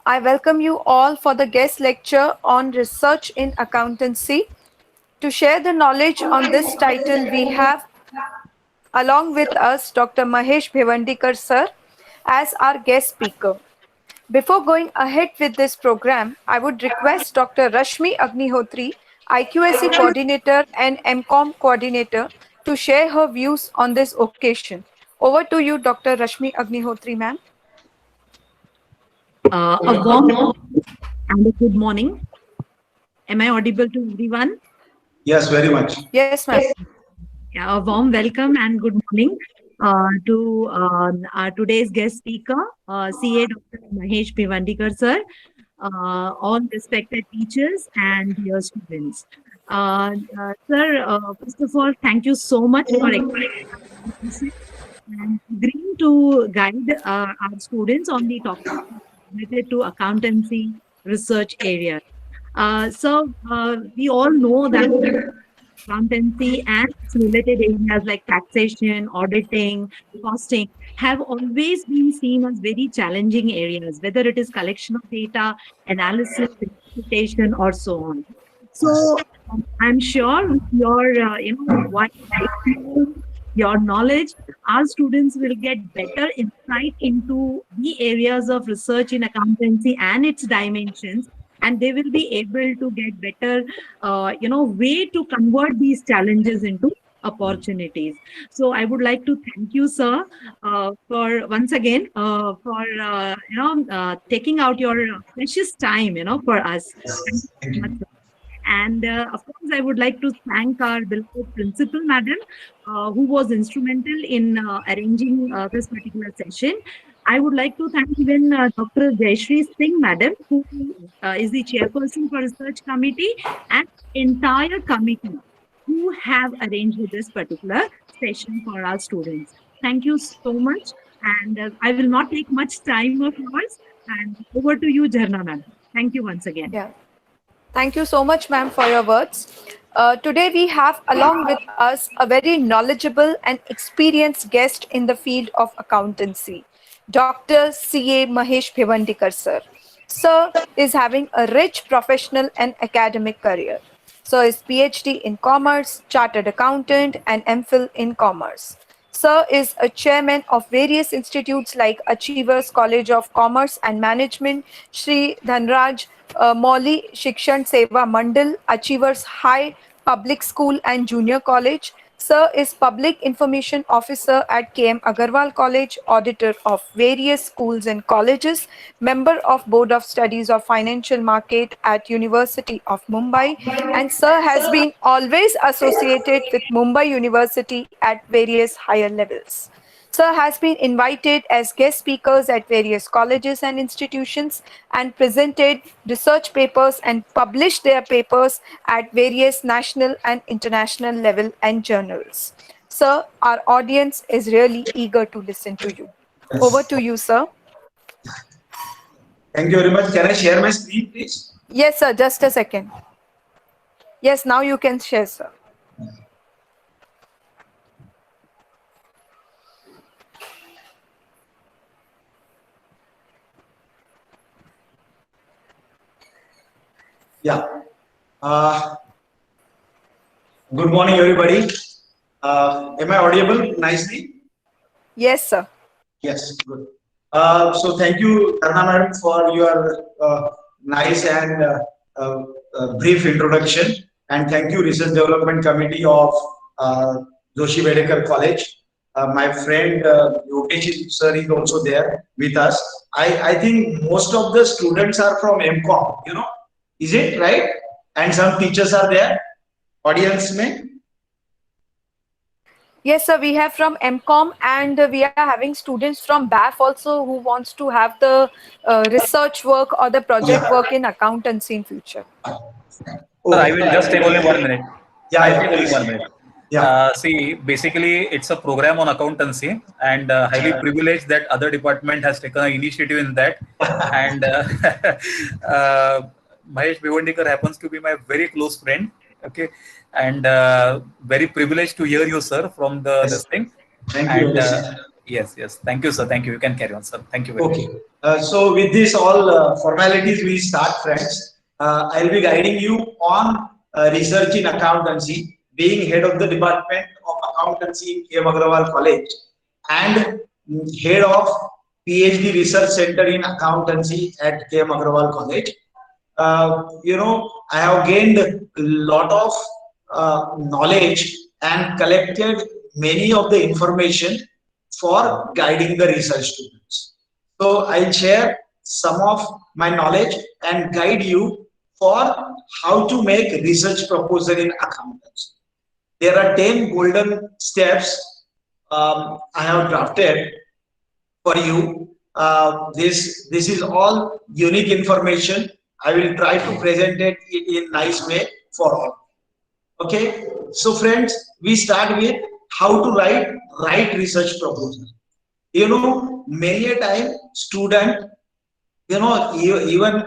I welcome you all for the guest lecture on research in accountancy. To share the knowledge on this title, we have along with us Dr. Mahesh Bhivandikar sir as our guest speaker. Before going ahead with this program, I would request Dr. Rashmi Agnihotri, IQAC coordinator and MCOM coordinator, to share her views on this occasion. Over to you, Dr. Rashmi Agnihotri, ma'am. A warm and a good morning. Am I audible to everyone? Yes, very much. Yes, ma'am. Yeah, a warm welcome and good morning to our today's guest speaker, CA Dr. Mahesh Bhivandikar sir, all respected teachers and dear students. Sir, first of all, thank you so much for and agreeing to guide our students on the topic related to accountancy research area. We all know that accountancy and its related areas like taxation, auditing, costing have always been seen as very challenging areas, whether it is collection of data, analysis, interpretation, or so on. So I'm sure with your wide experience, your knowledge, our students will get better insight into the areas of research in accountancy and its dimensions, and they will be able to get better way to convert these challenges into opportunities. So I would like to thank you, sir, for once again for taking out your precious time for us. Thank you so much, sir. And of course, I would like to thank our beloved principal, madam, who was instrumental in arranging this particular session. I would like to thank even Dr. Jayashree Singh, madam, who is the chairperson for research committee, and entire committee who have arranged this particular session for our students. Thank you so much. And I will not take much time of yours. And over to you, Jharna, ma'am. Thank you once again. Yeah. Thank you so much, ma'am, for your words. Today we have along with us a very knowledgeable and experienced guest in the field of accountancy, Dr. C.A. Mahesh Bhivandikar, sir. Sir is having a rich professional and academic career. Sir is PhD in Commerce, Chartered Accountant, and MPhil in Commerce. Sir is a chairman of various institutes like Achievers College of Commerce and Management, Shri Dhanraj Mauli Shikshan Seva Mandal, Achievers High Public School and Junior College. Sir is Public Information Officer at KM Agarwal College, auditor of various schools and colleges, member of Board of Studies of Financial Market at University of Mumbai, and Sir has been always associated with Mumbai University at various higher levels. Sir has been invited as guest speakers at various colleges and institutions and presented research papers and published their papers at various national and international level and journals. Sir, our audience is really eager to listen to you. Yes. Over to you, sir. Thank you very much. Can I share my screen, please? Yes, sir. Just a second. Yes, now you can share, sir. Yeah. Good morning, everybody. Am I audible nicely? Yes, sir. Yes, good. So thank you, Karna madam, for your nice and brief introduction. And thank you, Research Development Committee of Joshi Bedekar College. My friend Yogesh sir is also there with us. I think most of the students are from MCOM, is it right? And some teachers are there, audience mein? Yes, sir. We have from MCOM and we are having students from BAF also who wants to have the research work or the project work in accountancy in future. Sir, I will just take only 1 minute. Yeah, Only please. 1 minute. Yeah. See, basically, it's a program on accountancy, and highly privileged that other department has taken an initiative in that. And Mahesh Bhivandikar happens to be my very close friend. Okay, and very privileged to hear you, sir, from this thing. Thank you. Yes, yes. Thank you, sir. Thank you. You can carry on, sir. Thank you very much. Okay. So with this all formalities, we start, friends. I'll be guiding you on research in accountancy, being head of the department of accountancy in K.M. Agrawal College and head of PhD research center in accountancy at K.M. Agrawal College. I have gained a lot of knowledge and collected many of the information for guiding the research students. So I'll share some of my knowledge and guide you for how to make research proposal in accountancy. There are 10 golden steps I have drafted for you. This is all unique information. I will try to present it in nice way for all. Okay, so friends, we start with how to write research proposal. Many a time student, even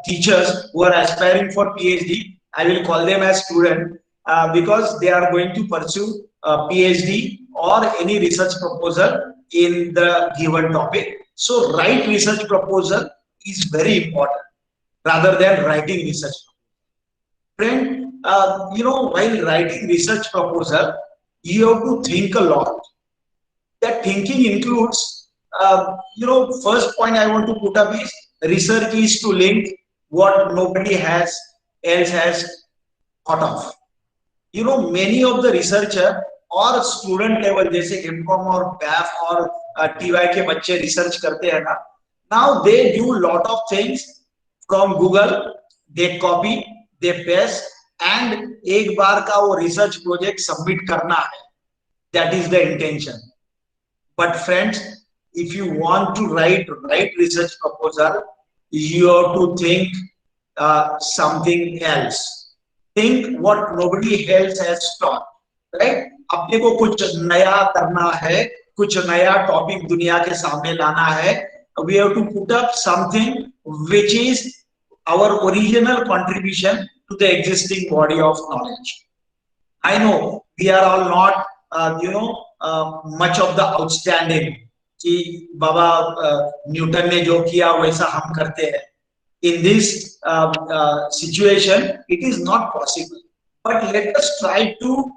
teachers who are aspiring for PhD, I will call them as student because they are going to pursue PhD or any research proposal in the given topic. So write research proposal is very important rather than writing research. Friend, while writing research proposal, you have to think a lot. That thinking includes, first point I want to put up is research is to link what nobody else has thought of. Many of the researcher और student level जैसे MCom और बैफ और TY के बच्चे research करते हैं ना, now they do lot of things from Google, they copy, they paste and एक बार का वो रिसर्च प्रोजेक्ट सबमिट करना है, that is the intention. But friends, if you want to write research proposal, you have to think something else. Think what nobody else has taught, right? अपने को कुछ नया करना है, कुछ नया टॉपिक दुनिया के सामने लाना है. We have to put up something which is our original contribution to the existing body of knowledge. I know we are all not much of the outstanding कि बाबा न्यूटन ने जो किया वैसा हम करते हैं. In this situation, it is not possible. But let us try to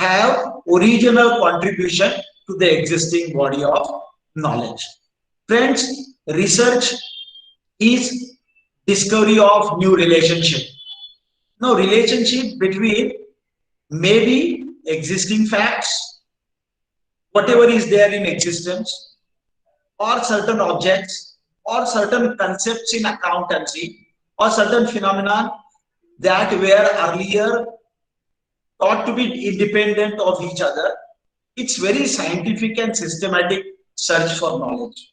have original contribution to the existing body of knowledge. Friends, research is discovery of new relationship. Now, relationship between maybe existing facts, whatever is there in existence, or certain objects, or certain concepts in accountancy, or certain phenomena that were earlier thought to be independent of each other. It's very scientific and systematic search for knowledge.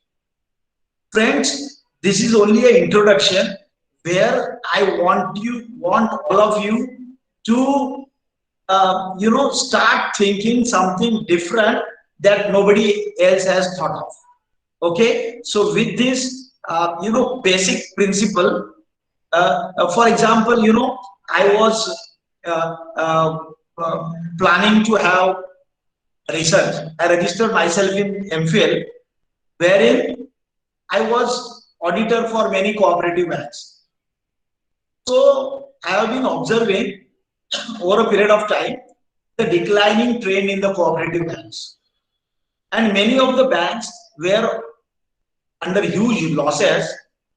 Friends, this is only an introduction where I want all of you to start thinking something different that nobody else has thought of. Okay, so with this basic principle, for example, I was planning to have research. I registered myself in MPhil, wherein I was auditor for many cooperative banks. So I have been observing over a period of time the declining trend in the cooperative banks, and many of the banks were under huge losses,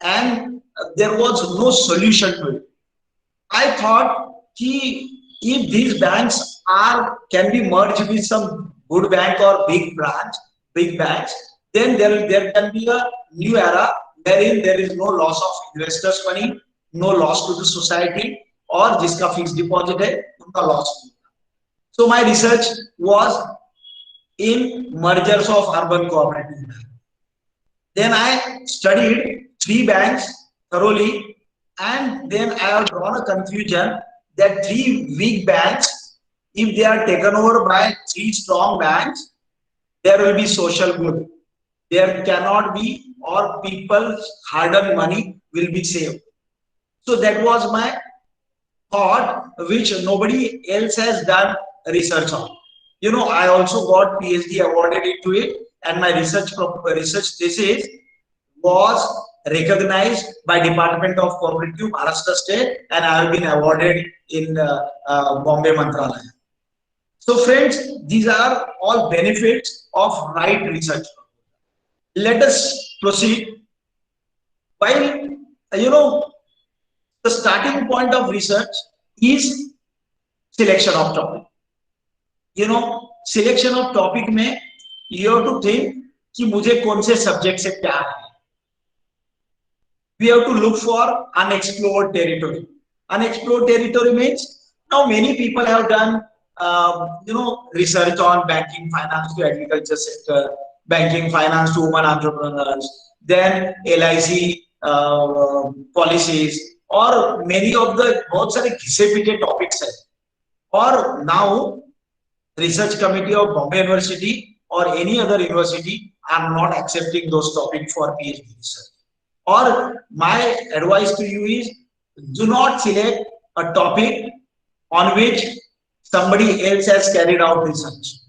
and there was no solution to it. I thought if these banks can be merged with some good bank or big banks, then there can be a new era wherein there is no loss of investors' money, no loss to the society, or जिसका fixed deposit है उनका loss. So my research was in mergers of urban cooperative banks. Then I studied 3 banks thoroughly, and then I have drawn a conclusion that 3 weak banks, if they are taken over by 3 strong banks, there will be social good. There cannot be, or people's hard-earned money will be saved. So that was my thought, which nobody else has done research on. You know, I also got PhD awarded into it, and my research thesis was recognized by Department of Cooperative, Maharashtra State, and I have been awarded in Bombay Mantralaya. So friends, these are all benefits of right research. Let us proceed. While, you know, the starting point of research is selection of topic. You know, selection of topic में you have to think कि मुझे कौन से subject से प्यार है. We have to look for unexplored territory. Unexplored territory means now many people have done you know, research on banking, finance to agriculture sector, banking, finance to women entrepreneurs, then LIC policies, और many of the बहुत सारे घिसे पिटे topics है. और now research committee of Bombay University or any other university are not accepting those topics for PhD research. Or my advice to you is, do not select a topic on which somebody else has carried out research.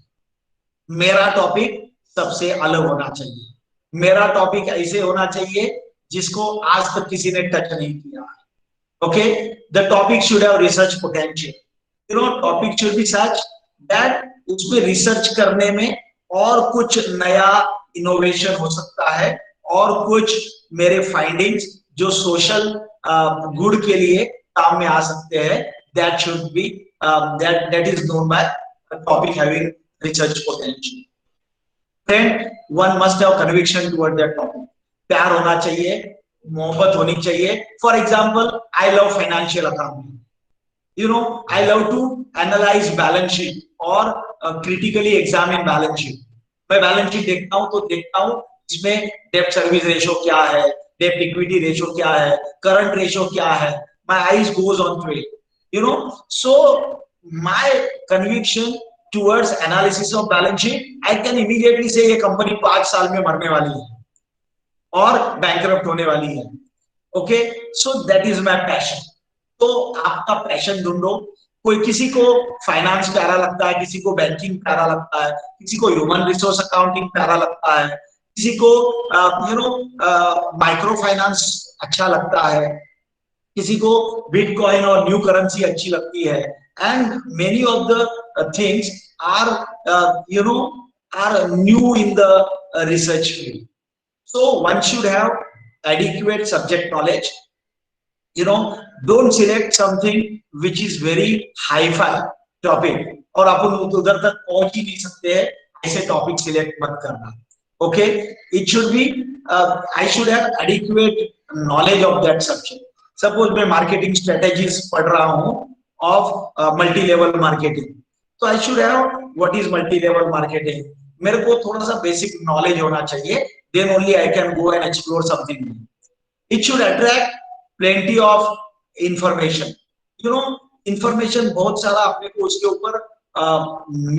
मेरा topic सबसे अलग होना चाहिए. मेरा topic ऐसे होना चाहिए जिसको आज तक किसी ने टच नहीं किया. Okay, the topic should have research potential. You know, topic should be such that उसमें रिसर्च करने में और कुछ नया इनोवेशन हो सकता है, और कुछ मेरे फाइंडिंग्स जो सोशल गुड के लिए काम में आ सकते हैं. That should be that is known by a topic having research potential. Then one must have conviction toward that topic. प्यार होना चाहिए, मोहब्बत होनी चाहिए. For example, I love financial accounting. You know, I love to analyze balance sheet or critically examine balance sheet. मैं balance sheet देखता हूँ तो देखता हूँ इसमें debt service ratio क्या है, debt equity ratio क्या है, current ratio क्या है. My eyes goes on to it. You know, so my conviction towards analysis of balance sheet, I can immediately say ये company 5 साल में मरने वाली है और bankrupt होने वाली है. Okay, so that is my passion. तो आपका पैशन ढूंढो. कोई किसी को फाइनेंस प्यारा लगता है, किसी को बैंकिंग प्यारा लगता है, किसी को ह्यूमन रिसोर्स अकाउंटिंग प्यारा लगता है, किसी को यू नो माइक्रो फाइनेंस अच्छा लगता है, किसी को बिटकॉइन और न्यू करेंसी अच्छी लगती है. And many of the things are you know are new in the research field. So one should have adequate subject knowledge. You know, don't select something which is very hi-fi topic और अपन उधर तक पहुंच ही नहीं सकते हैं, ऐसे topic select मत करना. Okay, it should be I should have adequate knowledge of that subject. Suppose मैं marketing strategies पढ़ रहा हूँ of multi-level marketing, तो I should have what is multi-level marketing. मेरे को थोड़ा सा basic knowledge होना चाहिए, then only I can go and explore something new. It should attract plenty of information. You know, information बहुत सारा अपने को उसके ऊपर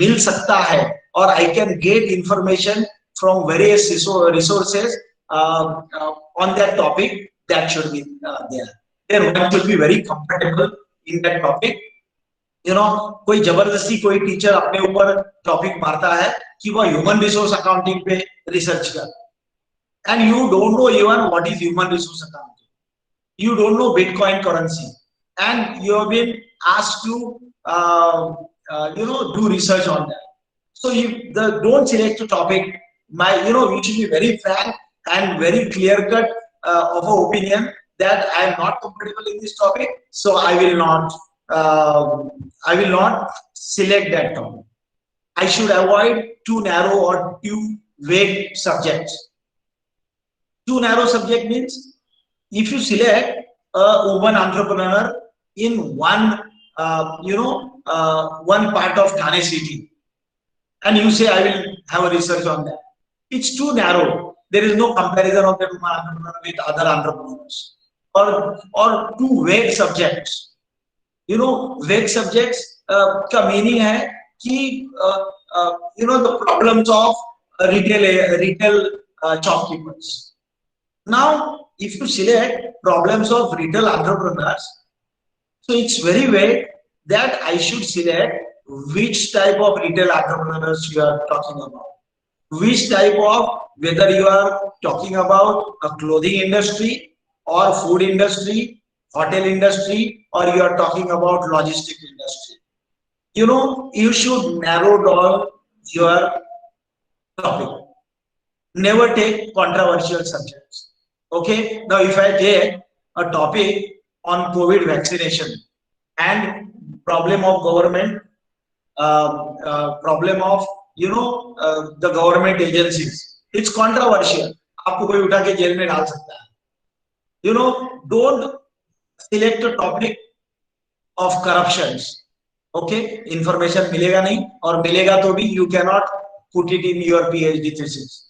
मिल सकता है, और I can get information from various resources on that topic. That should be there. Then one should be very comfortable in that topic. You know, कोई जबरदस्ती कोई टीचर अपने ऊपर टॉपिक मारता है कि वह ह्यूमन रिसोर्स अकाउंटिंग पे रिसर्च कर, and you don't know even what is human resource accounting. You don't know Bitcoin currency, and you have been asked to you know, do research on that. So don't select a topic. You know, you should be very frank and very clear cut of an opinion that I am not comfortable in this topic, so I will not select that topic. I should avoid too narrow or too vague subjects. Too narrow subject means if you select a woman entrepreneur in one you know one part of Thane city and you say I will have a research on that, it's too narrow. There is no comparison of that woman entrepreneur with other entrepreneurs. Or too vague subjects. You know, vague subjects का meaning है कि you know, the problems of retail shopkeepers. Now, if you select problems of retail entrepreneurs, so it's very vague that I should select which type of retail entrepreneurs you are talking about, which type of, whether you are talking about a clothing industry or food industry, hotel industry, or you are talking about logistic industry. You know, you should narrow down your topic. Never take controversial subjects. Okay, now if I take a topic on COVID vaccination and problem of government, problem of the government agencies, it's controversial. आपको कोई उठा के jail में डाल सकता है. You know, don't select a topic of corruptions. Okay, information मिलेगा नहीं, और मिलेगा तो भी you cannot put it in your PhD thesis.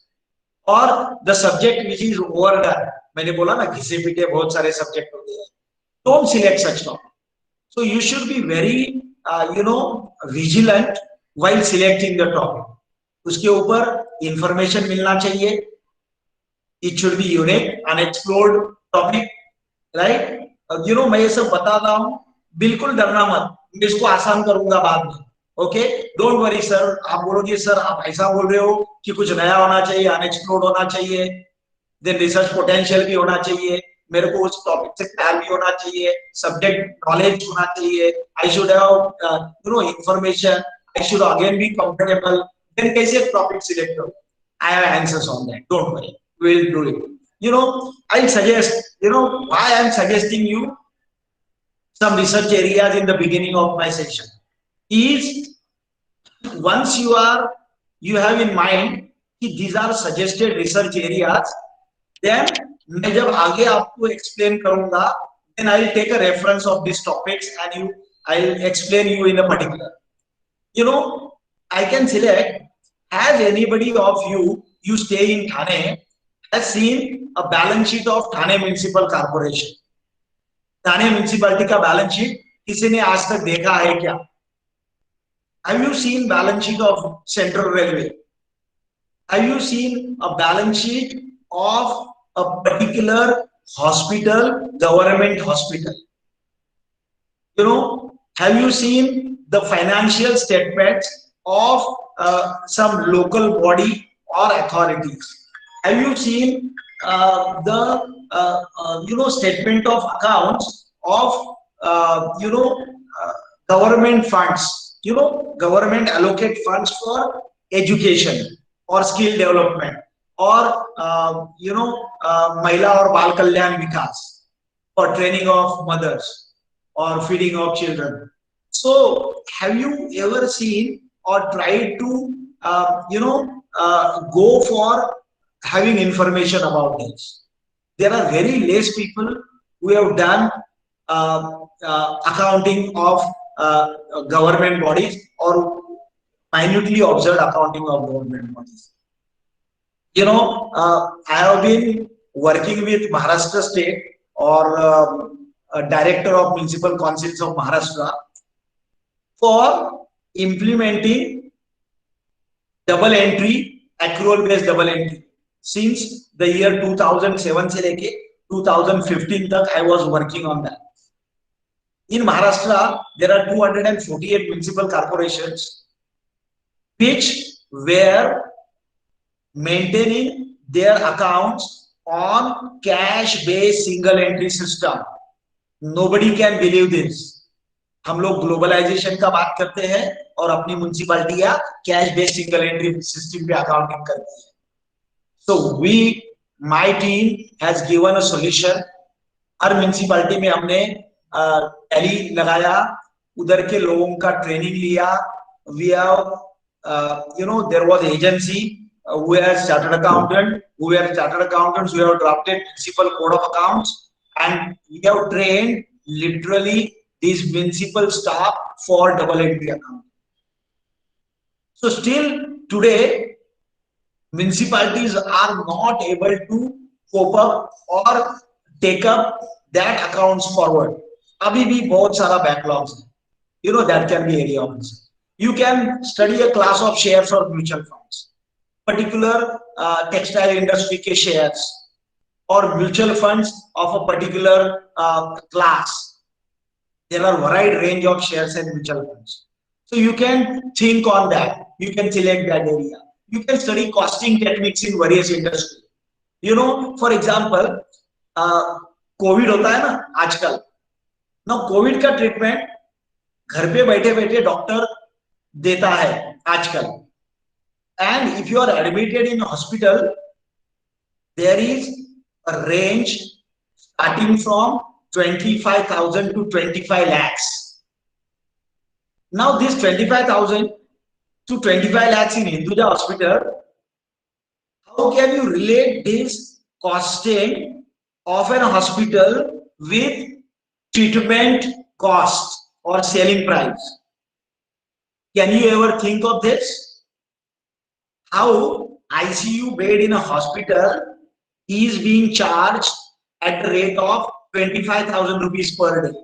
और the subject which is overdone, मैंने बोला ना घिसे पीटे बहुत सारे सब्जेक्ट होते हैं. Don't select such topic. So you should be very vigilant while selecting the topic. उसके ऊपर information मिलना चाहिए. It should be unique, unexplored topic, right? मैं ये सब बता रहा हूँ, बिल्कुल डरना मत, मैं इसको आसान करूंगा बाद में. Okay, don't worry sir. आप बोलोगे सर आप ऐसा बोल रहे हो कि कुछ नया होना चाहिए, अनएक्सप्लोर्ड होना चाहिए, देन रिसर्च पोटेंशियल भी होना चाहिए, मेरे को उस टॉपिक से प्यार भी होना चाहिए, सब्जेक्ट नॉलेज होना चाहिए, I should have information, I should again be comfortable. Then कैसे टॉपिक सिलेक्ट करो? I have answers on that, don't worry, we will do it. I'll suggest, why I'm suggesting you some research areas in the beginning of my session is, once you have in mind कि these are suggested research areas, then मैं जब आगे आपको explain करूंगा, then I'll take a reference of these topics and I'll explain you in a particular. I can select, has anybody of you stay in Thane, has seen a balance sheet of Thane Municipal Corporation? Thane Municipality का balance sheet किसी ने आज तक देखा है क्या? Have you seen balance sheet of Central Railway? Have you seen a balance sheet of a particular hospital, government hospital? Have you seen the financial statements of some local body or authorities? Have you seen the statement of accounts of government funds? Government allocate funds for education or skill development or Mahila or Bal Kalyan Vikas for training of mothers or feeding of children. So have you ever seen or tried to go for having information about this? There are very less people who have done accounting of government bodies or minutely observed accounting of government bodies. I have been working with Maharashtra State or Director of Municipal Councils of Maharashtra for implementing double entry, accrual based double entry. Since the year 2007 से लेके 2015 तक I was working on that. In Maharashtra, there are 248 municipal corporations which were maintaining their accounts on cash-based single entry system. Nobody can believe this. हम लोग globalisation का बात करते हैं और अपनी म्युनिसिपैलिटी या cash based single entry system पे अकाउंटिंग करती है. So my team has given a solution. Her municipality में हमने टैली लगाया, उधर के लोगों का ट्रेनिंग लिया. We have there was agency who has chartered accountants who have drafted municipal code of accounts, and we have trained literally these municipal staff for double entry account. So still today municipalities are not able to cope up or take up that accounts forward. Abhi bhi bahut sara backlogs hai. That can be area of concern. You can study a class of shares or mutual funds, particular textile industry ke shares or mutual funds of a particular class. There are wide range of shares and mutual funds. So you can think on that. You can select that area. You can study costing techniques in various industries. You know, for example, Covid होता है ना आजकल. ना Covid का treatment घर पे बैठे बैठे डॉक्टर देता है आजकल. And if you are admitted in a hospital, there is a range starting from 25,000 to 25 lakhs. Now this 25,000 to 25 lakhs in Hinduja Hospital, how can you relate this costing of an hospital with treatment cost or selling price? Can you ever think of this? How ICU bed in a hospital is being charged at a rate of 25,000 rupees per day.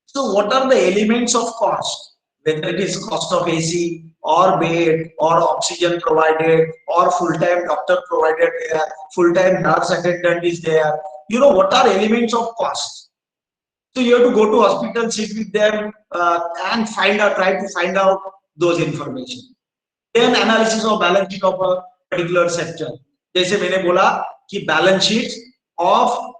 So what are the elements of cost? Whether it is cost of AC or bed or oxygen provided or full-time doctor provided there, full-time nurse attendant is there. You know, what are elements of cost? So you have to go to hospital, sit with them and try to find out those information. Then analysis of balance sheet of a particular sector. जैसे मैंने बोला कि balance sheet of,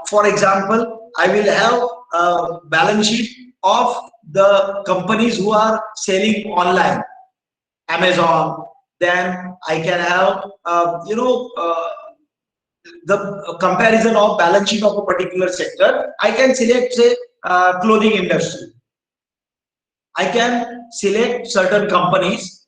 for example, I will have a balance sheet of the companies who are selling online, Amazon. Then I can have, the comparison of balance sheet of a particular sector. I can select, say, clothing industry. I can select certain companies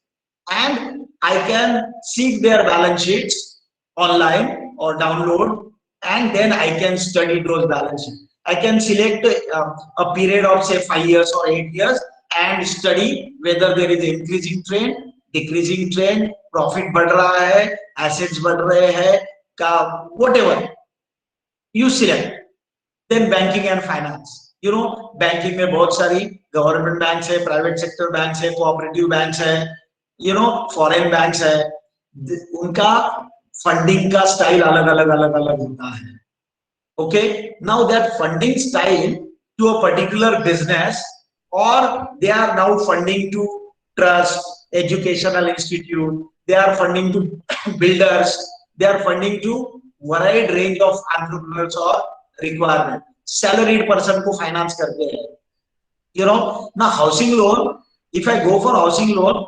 and I can seek their balance sheets online or download, and then I can study those balance sheets. I can select a period of say 5 years or 8 years and study whether there is increasing trend, decreasing trend, profit बढ़ रहा है, assets बढ़ रहे हैं, whatever you select. Then banking and finance. You know, banking में बहुत सारी government banks है, प्राइवेट सेक्टर बैंक्स है, कोऑपरेटिव बैंक्स है, you know, फॉरेन बैंक्स है. उनका फंडिंग का स्टाइल अलग अलग होता है. Okay, now that funding style to a particular business, or they are now funding to trust, educational institute, they are funding to builders, they are funding to wide range of entrepreneurs or requirement. Salaried person को finance करते हैं. You know, now housing loan, if I go for housing loan,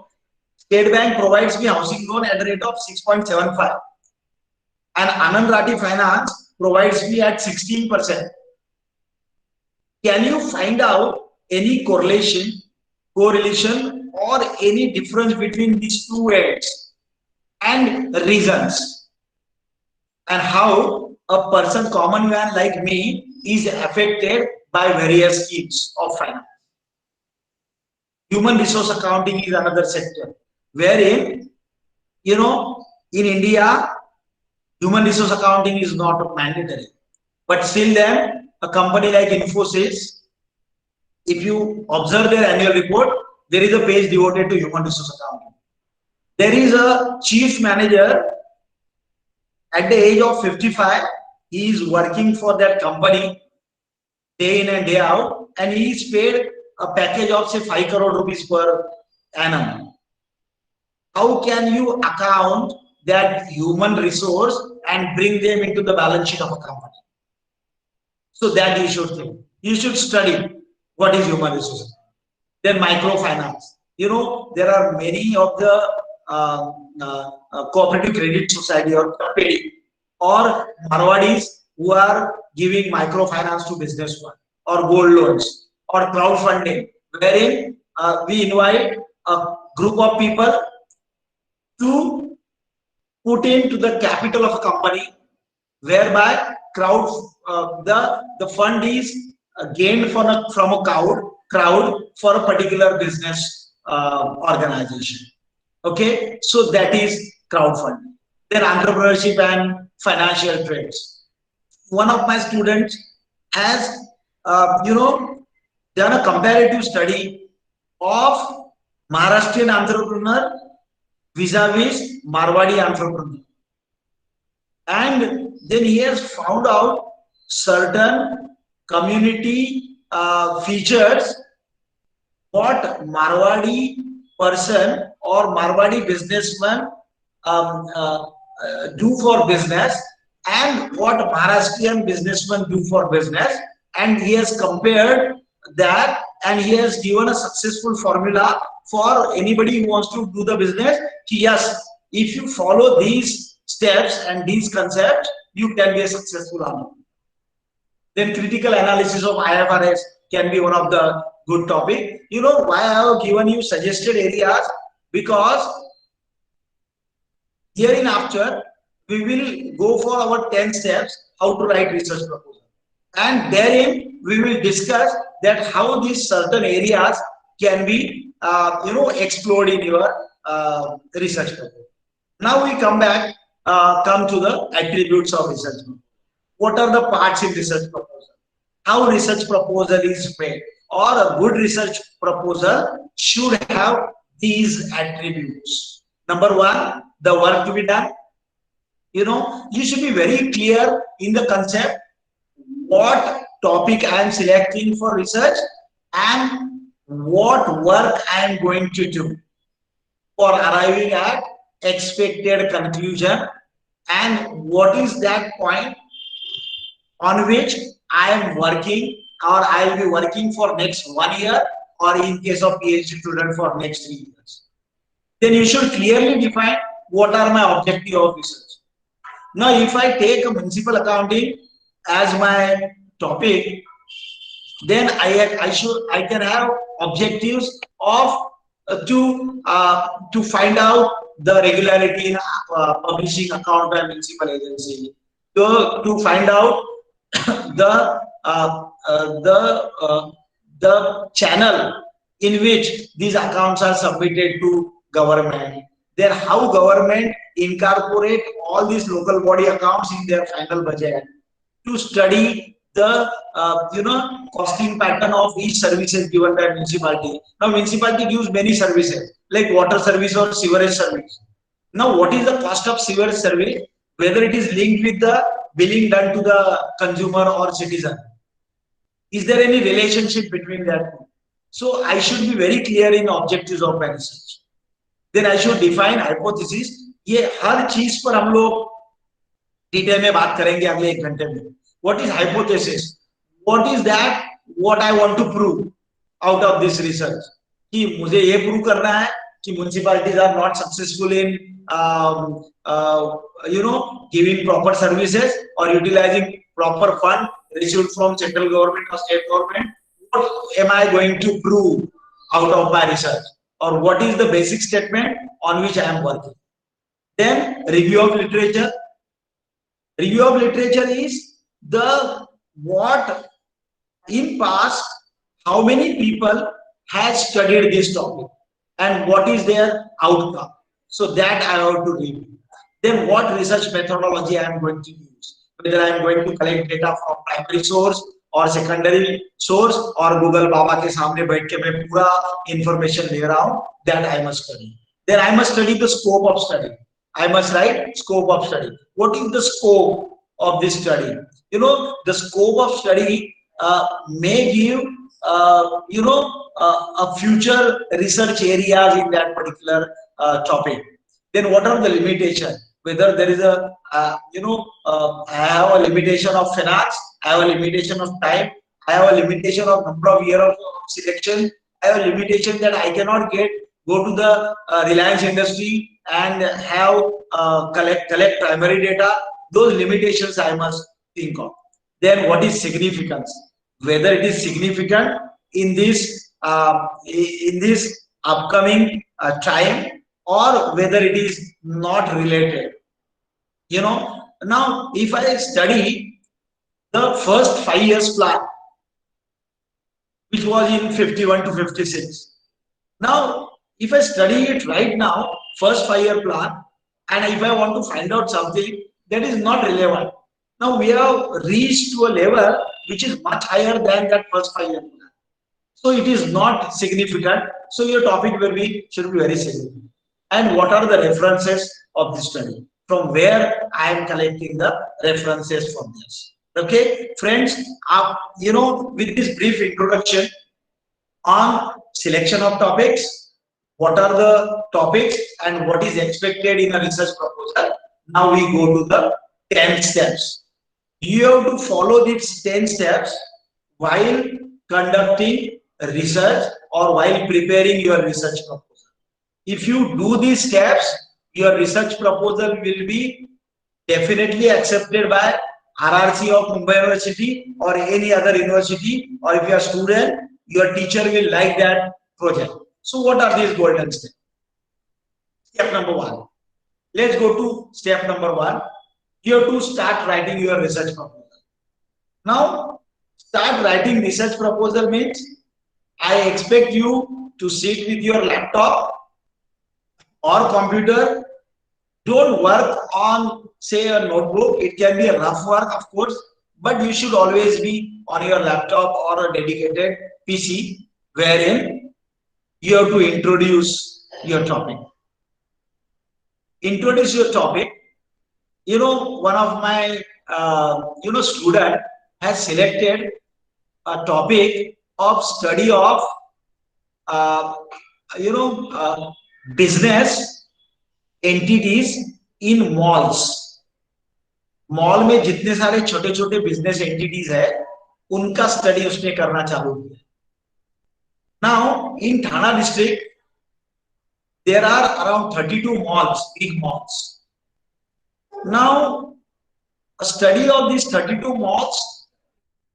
State Bank provides me housing loan at a rate of 6.75, and Anand Rathi Finance provides me at 16%. Can you find out any correlation, or any difference between these two rates and reasons, and how a person, common man like me, is affected by various schemes of finance? Human resource accounting is another sector wherein, you know, in India, human resource accounting is not mandatory, but still then a company like Infosys, if you observe their annual report, there is a page devoted to human resource accounting. There is a chief manager at the age of 55, he is working for that company day in and day out, and he is paid a package of say 5 crore rupees per annum. How can you account that human resource and bring them into the balance sheet of a company? So that you should think. You should study what is human resource. Then microfinance. You know, there are many of the cooperative credit society or Marwadis who are giving microfinance to businessmen, or gold loans, or crowdfunding, wherein we invite a group of people to put into the capital of a company, whereby the fund is gained from a crowd for a particular business organization. Okay, so that is crowdfunding. Then entrepreneurship and financial trades. One of my students has done a comparative study of Maharashtrian entrepreneur vis-a-vis Marwadi entrepreneur, and then he has found out certain community features what Marwadi person or Marwadi businessman do for business and what Maharashtrian businessman do for business, and he has compared that and he has given a successful formula for anybody who wants to do the business. Yes, if you follow these steps and these concepts, you can be a successful entrepreneur. Then critical analysis of IFRS can be one of the good topic. You know why I have given you suggested areas? Because hereinafter we will go for our 10 steps how to write research proposal, and therein we will discuss that how these certain areas can be explored in your research proposal. Now we come to the attributes of research proposal. What are the parts in research proposal? How research proposal is made, or a good research proposal should have these attributes. Number one, the work to be done. You should be very clear in the concept what topic I am selecting for research and what work I am going to do for arriving at expected conclusion, and what is that point on which I am working, or I will be working for next 1 year, or in case of PhD student for next 3 years. Then you should clearly define what are my objective of research. Now, if I take a municipal accounting as my topic, then I can have objectives of to find out the regularity in publishing account by municipal agency, to find out the channel in which these accounts are submitted to government, then how government incorporate all these local body accounts in their final budget, to study the costing pattern of each services given by municipality. Now municipality gives many services like water service or sewerage service. Now what is the cost of sewerage service, whether it is linked with the billing done to the consumer or citizen? Is there any relationship between that? So I should be very clear in objectives of my research. Then I should define hypothesis. ये हर चीज पर हम लोग detail में बात करेंगे अगले 1 घंटे में. What is hypothesis? What is that? What I want to prove out of this research? कि मुझे ये prove करना है कि municipalities are not successful in giving proper services or utilizing proper fund received from central government or state government. What am I going to prove out of my research, or what is the basic statement on which I am working? Then review of literature. Review of literature is the what in past how many people has studied this topic and what is their outcome. So that I have to review. Then what research methodology I am going to use, whether I am going to collect data from primary source or secondary source or Google Baba के सामने बैठ के मैं पूरा information ले रहा हूँ, that I must study. Then I must study the scope of study. I must write scope of study. What is the scope of this study? The scope of study may give a future research areas in that particular topic. Then what are the limitations? Whether there is I have a limitation of finance, I have a limitation of time, I have a limitation of number of years of selection, I have a limitation that I cannot go to the Reliance industry and have collect primary data. Those limitations I must think of. Then what is significance? Whether it is significant in this upcoming time, or whether it is not related. Now if I study the first 5 years plan, which was in 51 to 56, now if I study it right now, first 5-year plan, and if I want to find out something that is not relevant, now we have reached to a level which is much higher than that first 5-year plan. So it is not significant. So your topic should be very significant. And what are the references of this study? From where I am collecting the references from this. Okay, friends, with this brief introduction, on selection of topics, what are the topics and what is expected in a research proposal. Now we go to the 10 steps. You have to follow these 10 steps while conducting research or while preparing your research proposal. If you do these steps, your research proposal will be definitely accepted by RRC of Mumbai University or any other university, or if you are a student, your teacher will like that project. So what are these golden steps? Step number 1. Let's go to step number 1. You have to start writing your research proposal. Now, start writing research proposal means I expect you to sit with your laptop or computer. Don't work on, say, a notebook. It can be a rough work, of course, but you should always be on your laptop or a dedicated PC wherein you have to introduce your topic. Introduce your topic. You know, one of my student has selected a topic of study of business entities in malls. Mall में जितने सारे छोटे छोटे business entities है उनका study उसने करना चालू किया. Now in Thana district there are around 32 malls, big malls. Now a study of these 32 malls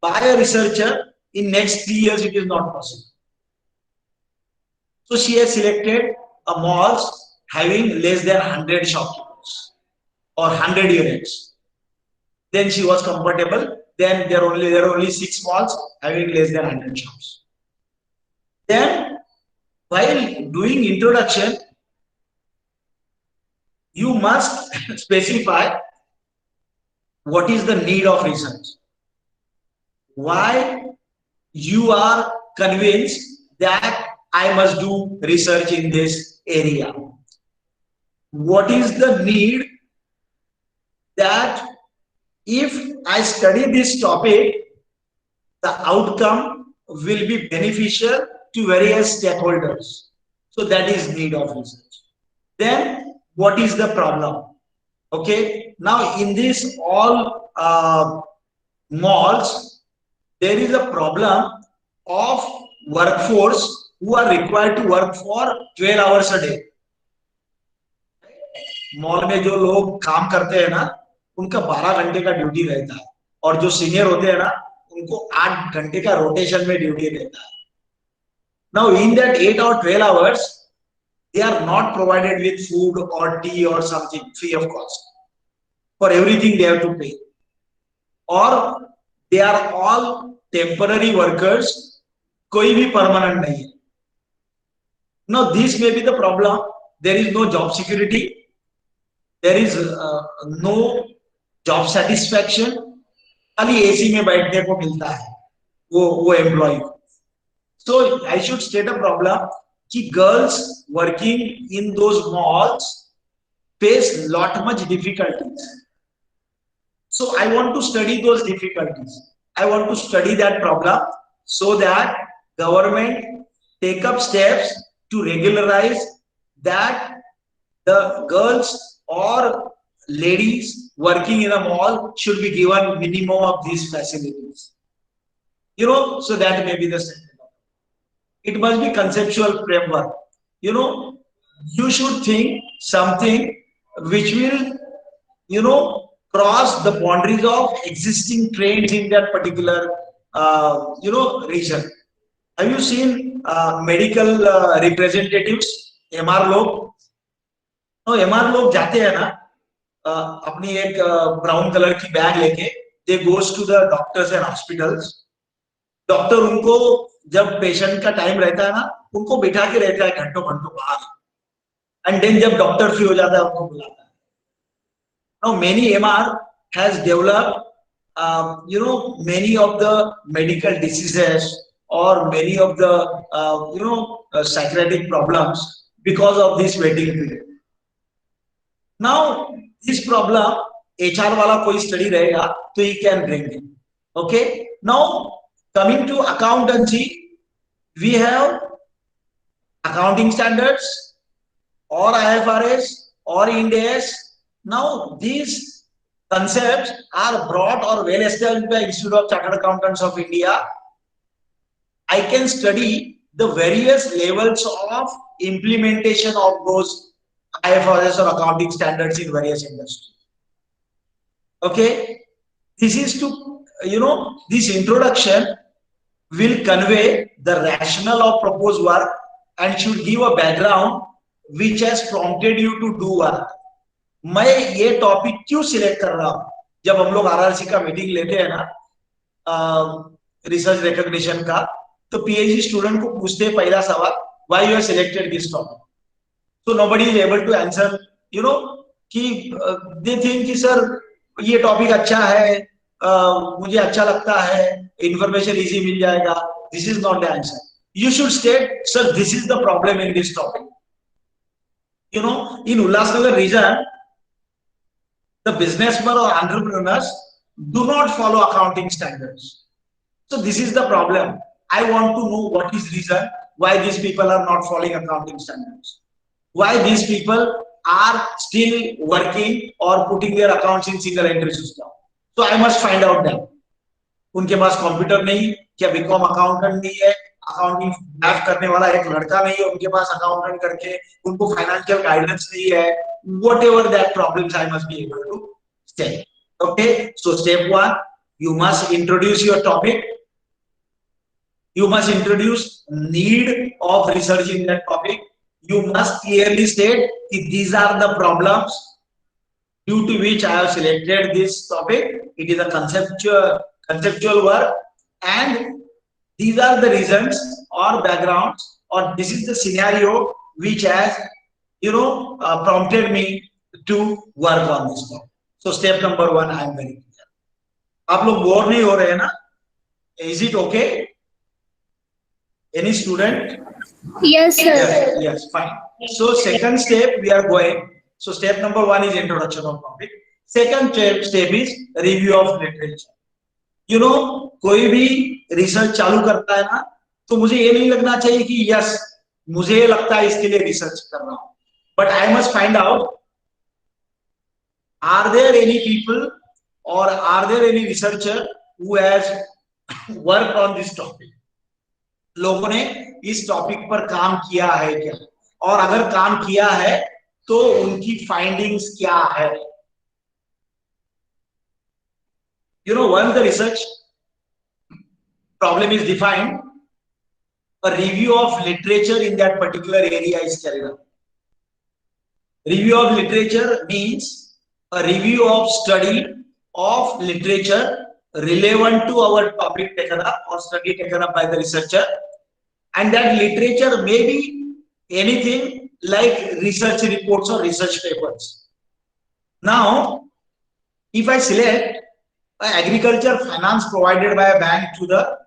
by a researcher in next 3 years it is not possible. So she has selected a malls having less than 100 shopkeepers or 100 units. Then she was comfortable. Then there are only 6 malls having less than 100 shops. Then while doing introduction, you must specify what is the need of research. Why you are convinced that I must do research in this area. What is the need that if I study this topic, the outcome will be beneficial to various stakeholders. So that is need of research. Then what is the problem? Okay, now in this all malls, there is a problem of workforce who are required to work for 12 hours a day. Mall में जो लोग काम करते हैं ना उनका 12 घंटे का ड्यूटी रहता है और जो सीनियर होते हैं ना उनको 8 घंटे का रोटेशन में ड्यूटी रहता है. Now in that 8 or 12 hours they are not provided with food or tea or something free of cost. For everything they have to pay, or they are all temporary workers, कोई भी permanent नहीं है. Now this may be the problem. There is no job security. There is no job satisfaction. खाली AC में बैठने को मिलता है वो employee. So I should state a problem कि girls working in those malls face lot much difficulties. So I want to study those difficulties. I want to study that problem so that government take up steps to regularize that the girls or ladies working in a mall should be given minimum of these facilities. You know, so that may be the second. It must be conceptual framework. You know, you should think something which will, cross the boundaries of existing trends in that particular, region. Have you seen medical representatives, MR लोग? No, MR लोग जाते हैं ना अपनी एक brown colour की bag लेके, they goes to the doctors and hospitals. Doctor उनको जब पेशेंट का टाइम रहता है ना उनको बिठा के रहता है घंटों घंटों बाहर, एंड देन जब डॉक्टर फ्री हो जाता है उनको बुलाता है. Now many MR has developed many of the medical diseases or many of the psychiatric problems because of this waiting period. Now this problem HR वाला कोई study रहेगा तो he can bring it. Okay, now coming to accountancy, we have accounting standards or IFRS or Ind AS. Now these concepts are brought or well established by Institute of Chartered Accountants of India. I can study the various levels of implementation of those IFRS or accounting standards in various industries. Okay, this is to, this introduction will convey the rationale of proposed work and should give a background which has prompted you to do work. मैं ये topic क्यों select कर रहा हूं? जब हम लोग RRC का मीटिंग लेते हैं ना रिसर्च रिकॉग्निशन का, तो पीएचडी स्टूडेंट को पूछते हैं पहला सवाल, why you have selected this topic? So nobody is able to answer, कि दे थिंक कि सर ये टॉपिक अच्छा है, मुझे अच्छा लगता है, इंफॉर्मेशन इजी मिल जाएगा. This is not the answer. You should state, sir, this is the problem in this topic. In Ulhasnagar region, the businessmen or entrepreneurs do not follow accounting standards. So this is the problem. I want to know what is reason why these people are not following accounting standards. Why these people are still working or putting their accounts in single entry system. So I must find out them. उनके पास computer नहीं, क्या BCom accountant नहीं है, accounting math करने वाला एक लड़का नहीं है उनके पास अकाउंटेंट करके, उनको फाइनेंशियल गाइडेंस नहीं है. Whatever that problems, I must be able to stay. Okay, so step 1, you must introduce your topic. You must introduce need of research in that topic. You must clearly state that these are the problems due to which I have selected this topic. It is a conceptual work, and these are the reasons or backgrounds, or this is the scenario which has prompted me to work on this topic. So step number 1, I am very clear. आप लोग bore नहीं हो रहे हैं ना? Is it okay? Any student? Yes, sir. Yes, fine. So second step we are going. So step number 1 is introduction of topic. Second step is review of literature. कोई भी research चालू करता है ना, तो मुझे ये नहीं लगना चाहिए कि यस मुझे लगता है इसके लिए रिसर्च कर रहा हूं, but I must find out, are there any people or are there any researcher who has worked on this topic. लोगों ने इस टॉपिक पर काम किया है क्या, और अगर काम किया है तो उनकी फाइंडिंग्स क्या है. Once the research problem is defined, a review of literature in that particular area is carried out. Review of literature means a review of study of literature relevant to our topic taken up or study taken up by the researcher, and that literature may be anything like research reports or research papers. Now, if I select agriculture finance provided by a bank to the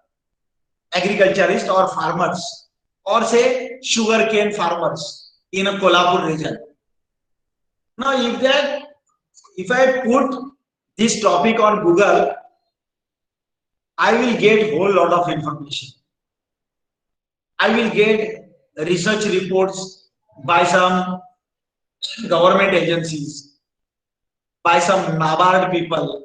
agriculturist or farmers, or say sugarcane farmers in a Kolhapur region. Now, if I put this topic on Google, I will get whole lot of information. I will get research reports by some government agencies, by some NABARD people,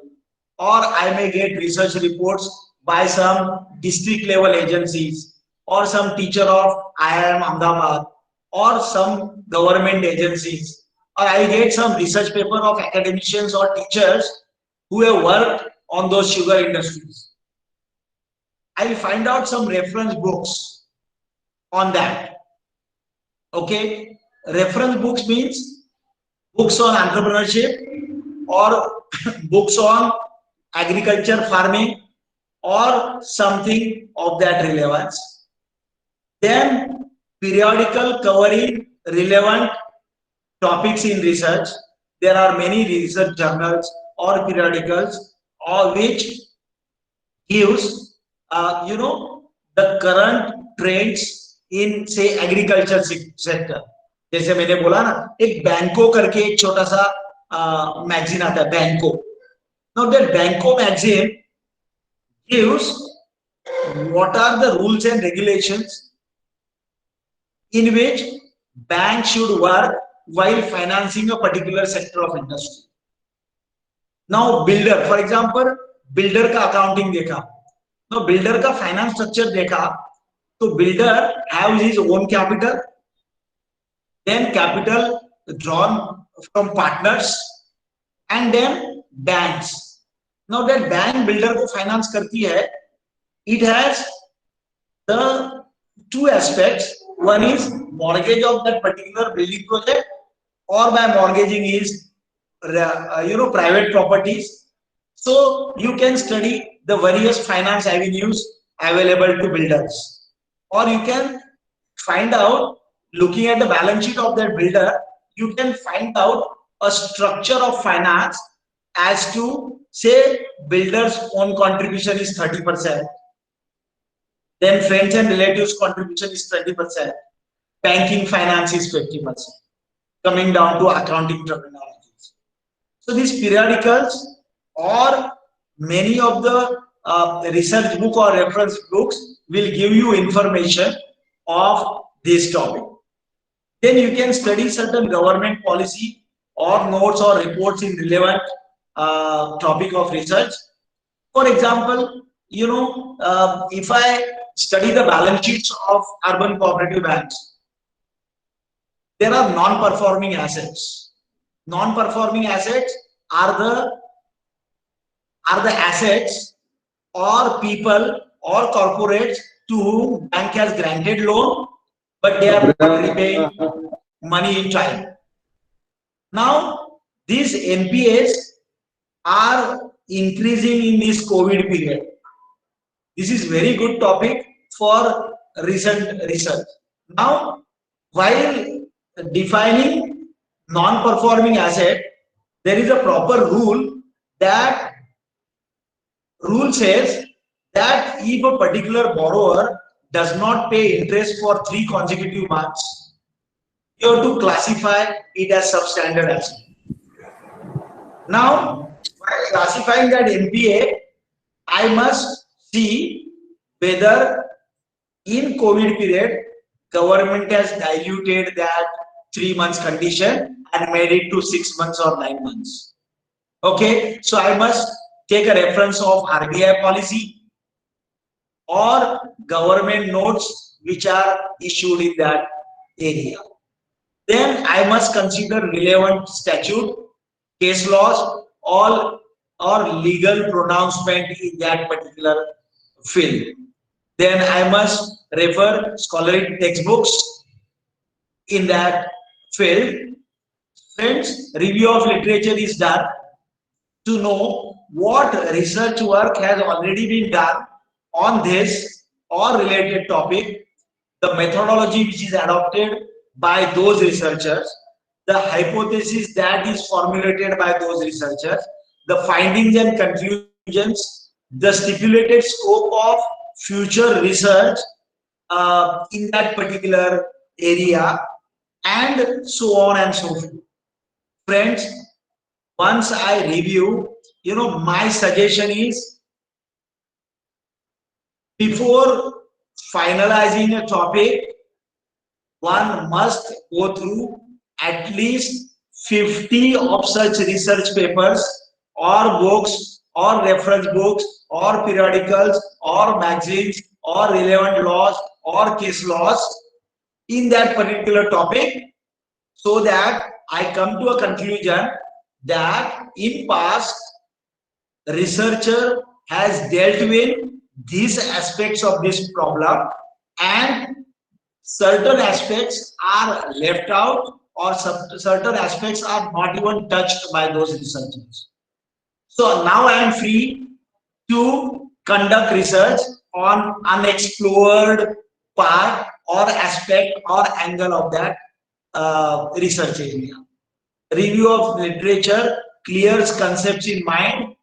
or I may get research reports by some district level agencies, or some teacher of IIM Ahmedabad, or some government agencies, or I get some research paper of academicians or teachers who have worked on those sugar industries. I will find out some reference books on that. Okay, reference books means books on entrepreneurship or books on agriculture, farming, or something of that relevance. Then periodical covering relevant topics in research. There are many research journals or periodicals, all which gives the current trends in say agriculture sector. जैसे मैंने बोला ना, एक बैंको करके एक छोटा सा मैगजीन आता है, बैंको. Now that Banco magazine gives what are the rules and regulations in which bank should work while financing a particular sector of industry. Now builder, for example, builder का accounting देखा, now builder का finance structure देखा, तो builder has his own capital, then capital drawn from partners, and then banks. Now that bank builder को finance करती है, it has the two aspects. One is mortgage of that particular building project, or by mortgaging is private properties. So you can study the various finance avenues available to builders, or you can find out, looking at the balance sheet of that builder, you can find out a structure of finance as to, say, builder's own contribution is 30%, then friends and relatives contribution is 20%, banking finance is 50%, coming down to accounting terminologies. So these periodicals or many of the research book or reference books will give you information of this topic. Then you can study certain government policy or notes or reports in relevant topic of research. For example, if I study the balance sheets of urban cooperative banks, there are non-performing assets. Non-performing assets are the assets or people or corporates to whom bank has granted loan, but they are not repaying money in time. Now, these NPAs are increasing in this COVID period. This is very good topic for recent research. Now, while defining non-performing asset, there is a proper rule that says that if a particular borrower does not pay interest for 3 consecutive months, you have to classify it as substandard asset. Now, while classifying that NPA, I must see whether in COVID period, government has diluted that 3 months condition and made it to 6 months or 9 months. Okay, so I must take a reference of RBI policy or government notes which are issued in that area. Then I must consider relevant statute, case laws, or legal pronouncement in that particular field. Then I must refer scholarly textbooks in that field. Friends, review of literature is done to know what research work has already been done on this or related topic, the methodology which is adopted by those researchers, the hypothesis that is formulated by those researchers, the findings and conclusions, the stipulated scope of future research in that particular area, and so on and so forth. Friends, once I review, my suggestion is, before finalizing a topic, one must go through at least 50 of such research papers or books or reference books or periodicals or magazines or relevant laws or case laws in that particular topic, so that I come to a conclusion that in past researcher has dealt with these aspects of this problem and certain aspects are left out or certain aspects are not even touched by those researchers. So now I am free to conduct research on unexplored part or aspect or angle of that research area. Review of literature clears concepts in mind.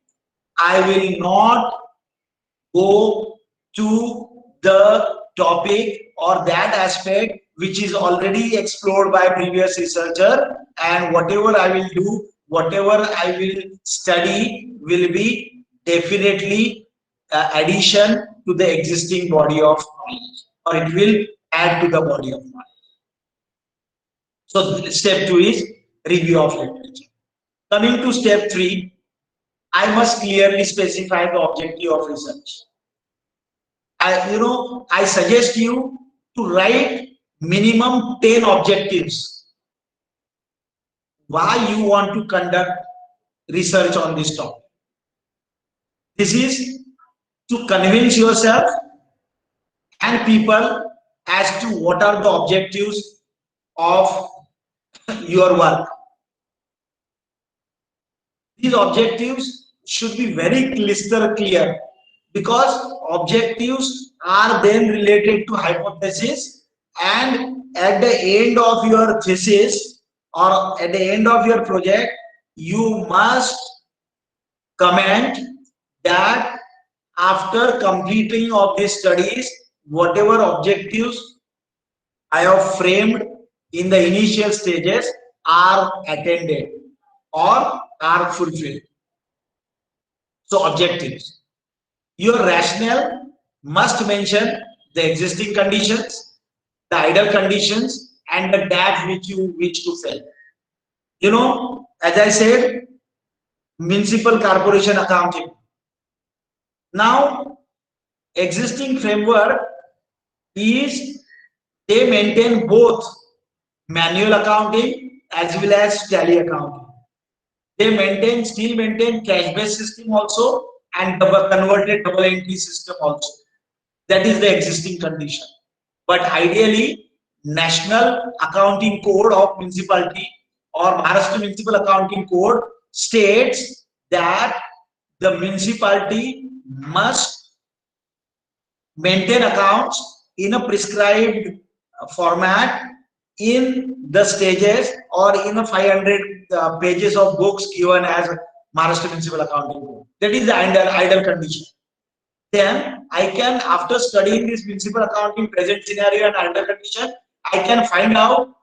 I will not go to the topic or that aspect which is already explored by previous researcher, and whatever I will do, whatever I will study will be definitely addition to the existing body of knowledge, or it will add to the body of knowledge. So step 2 is review of literature. Coming to step 3, I must clearly specify the objective of research. I suggest you to write minimum 10 objectives. Why you want to conduct research on this topic. This is to convince yourself and people as to what are the objectives of your work. These objectives should be very crystal clear, because objectives are then related to hypothesis, and at the end of your thesis or at the end of your project, you must comment that after completing of these studies, whatever objectives I have framed in the initial stages are attended or are fulfilled. So objectives. Your rationale must mention the existing conditions, the ideal conditions, and the gap which you wish to fill. You know, as I said, municipal corporation accounting. Now, existing framework is they maintain both manual accounting as well as tally accounting. They still maintain cash-based system also, and converted double entry system also. That is the existing condition. But ideally, National Accounting Code of Municipality or Maharashtra Municipal Accounting Code states that the municipality must maintain accounts in a prescribed format in the stages or in a 500 pages of books given as Maharashtra Municipal Accounting Code. That is the ideal condition. Then I can, after studying this municipal accounting present scenario and ideal condition, I can find out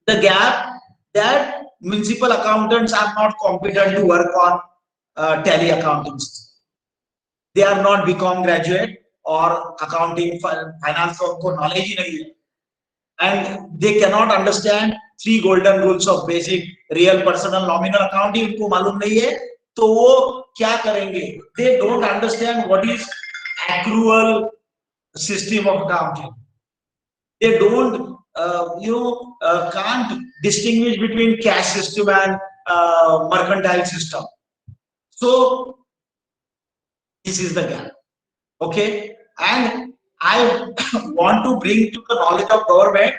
the gap that municipal accountants are not competent to work on tally accounting. They are not BCom graduate or accounting finance को knowledge ही नहीं है, and they cannot understand 3 golden rules of basic real personal nominal accounting उनको मालूम नहीं है, तो वो क्या करेंगे? They don't understand what is accrual system of accounting. They don't can't distinguish between cash system and mercantile system. So this is the gap. Okay, and I want to bring to the knowledge of government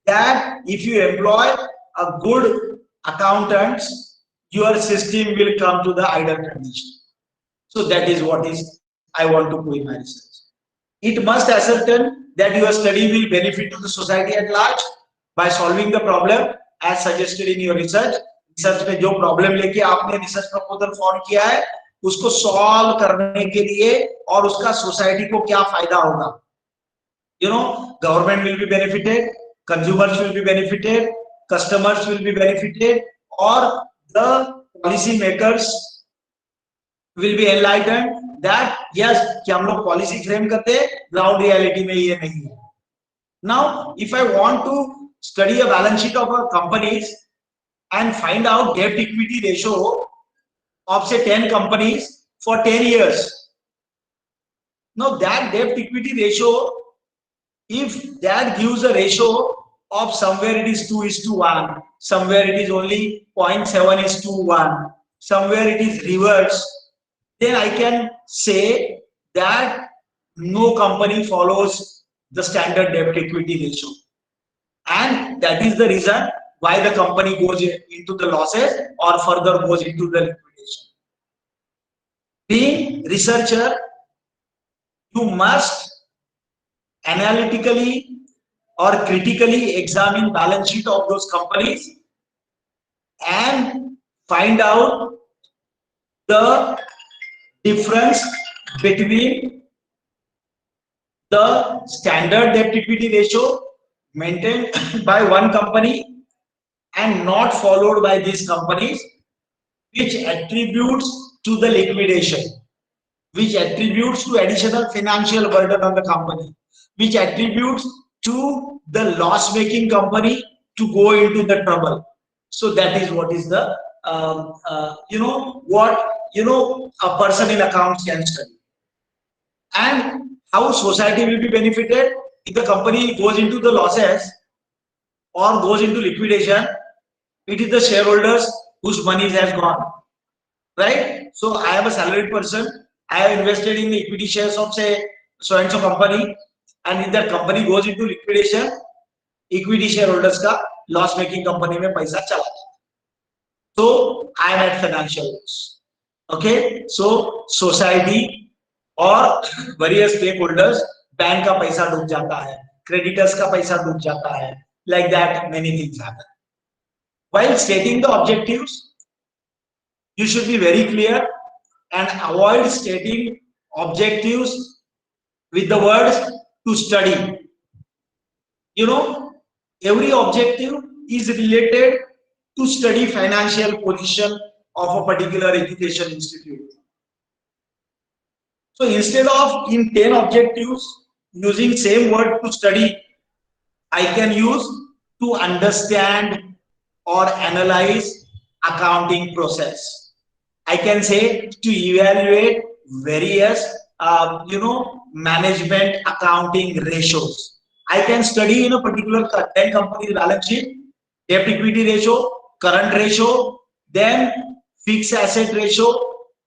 that if you employ a good accountants, your system will come to the ideal condition. So that is what is I want to do in my research. It must ascertain that your study will benefit to the society at large by solving the problem as suggested in your research. Research में जो problem लेके आपने research proposal form किया है, उसको solve करने के लिए और उसका society को क्या फायदा होगा? You know, government will be benefited, consumers will be benefited, customers will be benefited, or the policy makers will be enlightened that yes, कि हम लोग policy frame करते हैं, ground reality में ये नहीं है. Now, if I want to study a balance sheet of a companies and find out debt equity ratio of say 10 companies for 10 years. Now that debt equity ratio, if that gives a ratio of somewhere it is 2:1, somewhere it is only 0.7:1, somewhere it is reverse, then I can say that no company follows the standard debt equity ratio, and that is the reason why the company goes into the losses or further goes into the liquidation. Being researcher, you must analytically or critically examine balance sheet of those companies and find out the difference between the standard debt equity ratio maintained by one company and not followed by these companies, which attributes to the liquidation, which attributes to additional financial burden on the company, which attributes to the loss-making company to go into the trouble. So that is what is the a person in accounts can study. And how society will be benefited if the company goes into the losses or goes into liquidation. It is the shareholders whose money has gone, right? So I am a salaried person. I have invested in the equity shares of say so and so company, and if that company goes into liquidation, equity shareholders का loss making company में पैसा चला जाता. So I am at financial loss. Okay, so society और various stakeholders, bank का पैसा डूब जाता है, creditors का पैसा डूब जाता है, like that many things happen. While stating the objectives, you should be very clear and avoid stating objectives with the words to study. You know, every objective is related to study financial position of a particular education institute. So instead of in 10 objectives using same word to study, I can use to understand or analyze accounting process. I can say to evaluate various management accounting ratios. I can study in a particular 10 company balance sheet, debt equity ratio, current ratio, then fixed asset ratio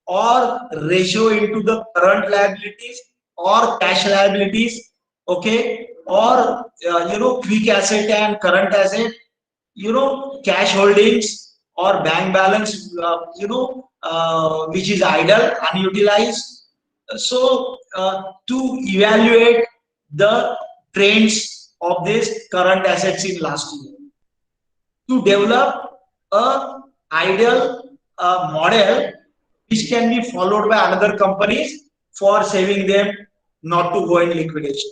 or ratio into the current liabilities or cash liabilities, okay, or quick asset and current asset, cash holdings or bank balance, which is idle, unutilized. So to evaluate the trends of this current assets in last year, to develop a ideal model which can be followed by another companies for saving them not to go in liquidation,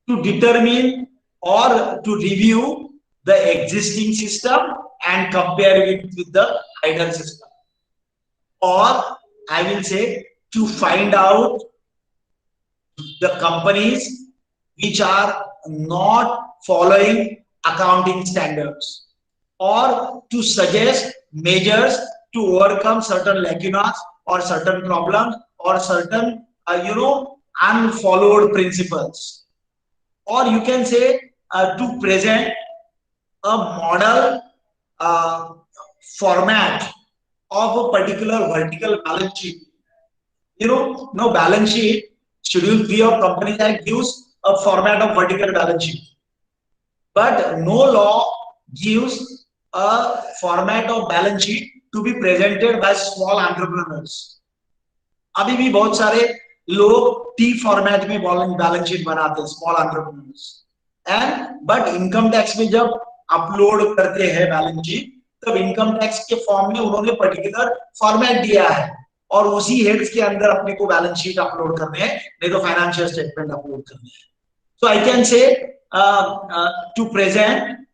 to determine or to review the existing system and compare it with the ideal system, or I will say to find out the companies which are not following accounting standards, or to suggest measures to overcome certain lacunas or certain problems or certain unfollowed principles, or you can say to present a model format of a particular vertical balance sheet. No balance sheet, Schedule 3 of Companies Act gives a format of vertical balance sheet, but no law gives a format of balance sheet to be presented by small entrepreneurs. अभी भी बहुत सारे लोग T format में balance sheet बनाते हैं, small entrepreneurs, and but income tax में जब अपलोड करते हैं बैलेंस शीट, तब इनकम टैक्स के फॉर्म में उन्होंने पर्टिकुलर फॉर्मेट दिया है और उसी हेड्स के अंदर अपने को बैलेंस शीट अपलोड करने हैं, नहीं तो फाइनेंशियल स्टेटमेंट अपलोड करने हैं. So I can say to present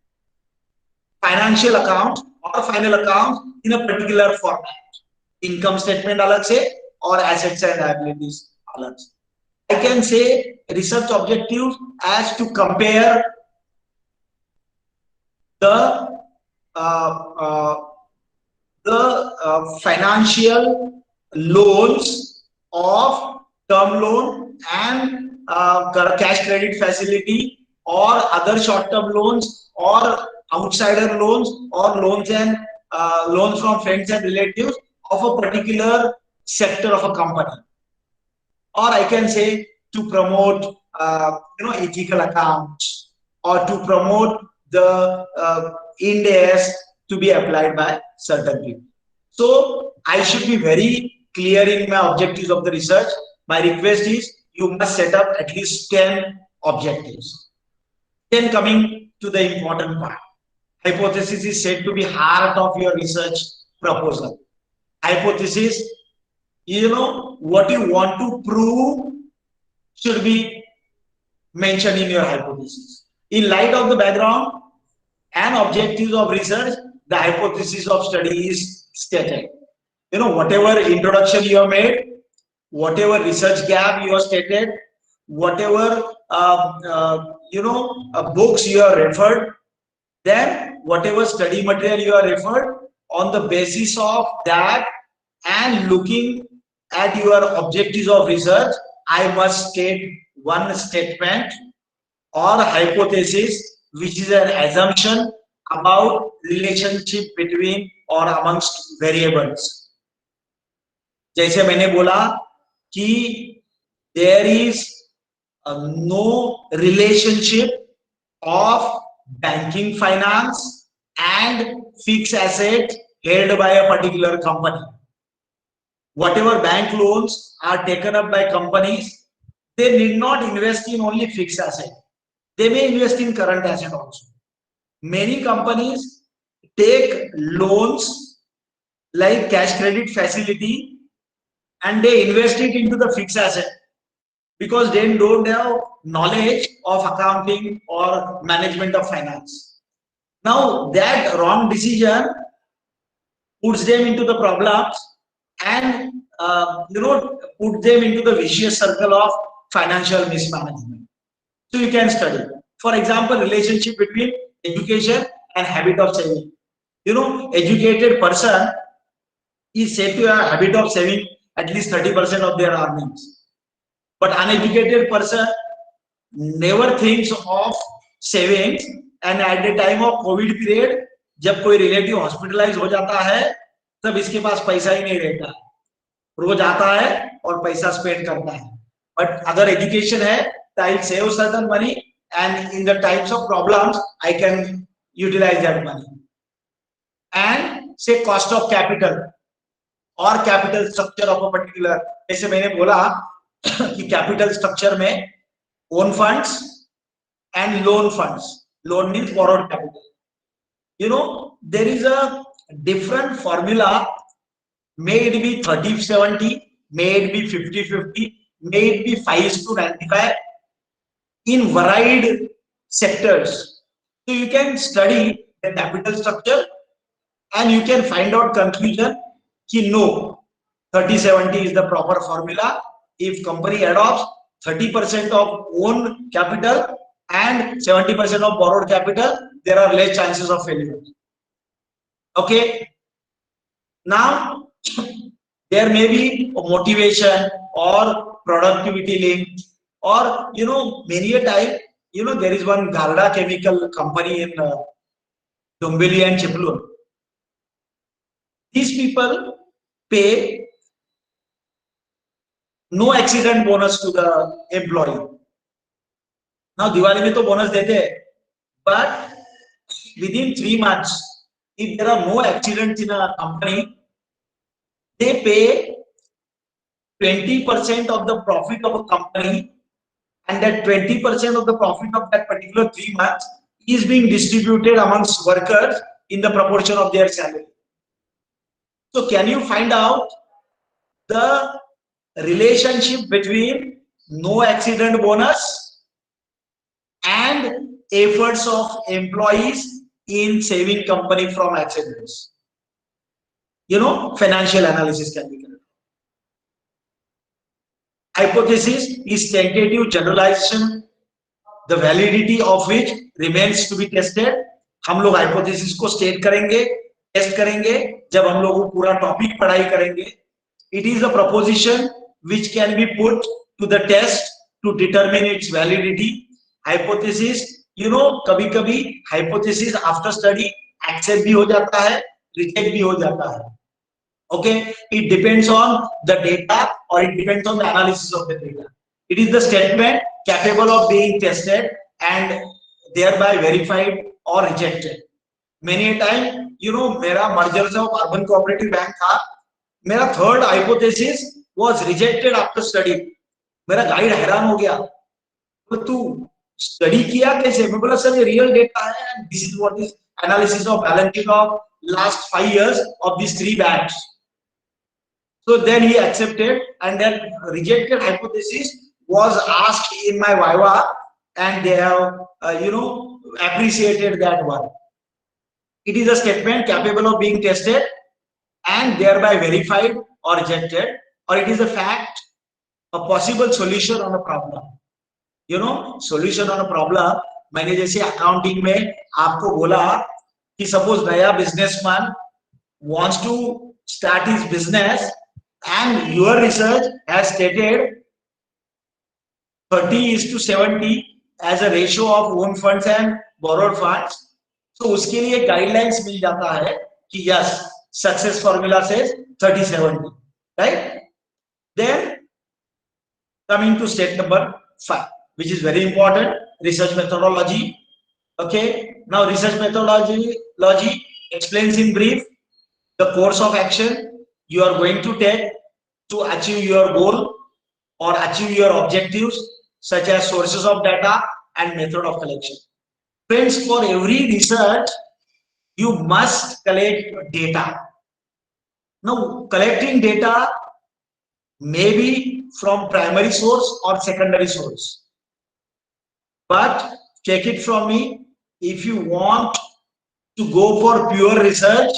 financial account और final account in a particular format, income statement अलग से और एसेट्स एंड लायबिलिटीज अलग से. I can say research objectives as to compare the financial loans of term loan and cash credit facility or other short-term loans or outsider loans or loans and loans from friends and relatives of a particular sector of a company. Or I can say to promote ethical accounts or to promote the Ind AS to be applied by certain people. So I should be very clear in my objectives of the research. My request is you must set up at least 10 objectives. Then coming to the important part, hypothesis is said to be heart of your research proposal. Hypothesis, what you want to prove should be mentioned in your hypothesis. In light of the background and objectives of research, the hypothesis of study is stated. Whatever introduction you have made, whatever research gap you have stated, whatever books you have referred, then whatever study material you are referred, on the basis of that and looking at your objectives of research, I must state one statement or hypothesis which is an assumption about relationship between or amongst variables. जैसे मैंने बोला कि there is no relationship of banking finance and fixed asset held by a particular company. Whatever bank loans are taken up by companies, they need not invest in only fixed asset. They may invest in current asset also. Many companies take loans like cash credit facility and they invest it into the fixed asset because they don't have knowledge of accounting or management of finance. Now that wrong decision puts them into the problems and put them into the vicious circle of financial mismanagement. So you can study. For example, relationship between education and habit of saving. Educated person is said to have a habit of saving at least 30% of their earnings. But uneducated person never thinks of savings, and at the time of COVID period, जब कोई relative hospitalise हो जाता है तब इसके पास पैसा ही नहीं रहता, रोज आता है और पैसा स्पेंड करता है. बट अगर एजुकेशन है तो I save certain money and in the times of problems I can utilize that money. And say cost of capital और capital structure of a particular, जैसे मैंने बोला कि कैपिटल स्ट्रक्चर में own funds and loan funds. Loan means borrowed capital. There is a different formula. May it be 30-70, may it be 50-50, may it be 5:95 in varied sectors. So you can study the capital structure and you can find out conclusion कि no, 30-70 is the proper formula. If company adopts 30% of own capital and 70% of borrowed capital, there are less chances of failure. Okay. Now, there may be a motivation or productivity link, or many a time, there is one Garda chemical company in Dombivli and Chipalur. These people pay no accident bonus to the employee. Now, Diwali mein to bonus dete, but within 3 months, if there are no accidents in a company, they pay 20% of the profit of a company, and that 20% of the profit of that particular 3 months is being distributed amongst workers in the proportion of their salary. So can you find out the relationship between no accident bonus and efforts of employees in saving company from accidents? Financial analysis can be done. Hypothesis is tentative generalization, the validity of which remains to be tested. हम लोग hypothesis को state करेंगे, test करेंगे जब हम लोग पूरा topic पढ़ाई करेंगे. It is a proposition which can be put to the test to determine its validity. Hypothesis, कभी-कभी hypothesis after study accept भी हो जाता है, reject भी हो जाता है. Okay, it depends on the data or it depends on the analysis of the data. It is the statement capable of being tested and thereby verified or rejected. Many a time, मेरा merger से Urban Cooperative Bank था, मेरा third hypothesis was rejected after study. मेरा guide हैरान हो गया, तो तू study किया कैसे? मैं बोला सर ये real data है and this is what is analysis of balance sheet of last 5 years of these 3 banks. So then he accepted, and then rejected hypothesis was asked in my viva, and they have appreciated that one. It is a statement capable of being tested and thereby verified or rejected, or it is a fact, a possible solution on a problem. Solution on a problem मैंने जैसे accounting में आपको बोला कि suppose नया businessman wants to start his business and your research has stated 30:70 as a ratio of own funds and borrowed funds. तो उसके लिए गाइडलाइंस मिल जाता है कि यस सक्सेस फॉर्मूला से 30:70, right? Then coming to step number 5, which is very important, research methodology. Okay, now research methodology explains in brief the course of action you are going to take to achieve your goal or achieve your objectives, such as sources of data and method of collection. Friends, for every research you must collect data. Now collecting data may be from primary source or secondary source, but take it from me, if you want to go for pure research,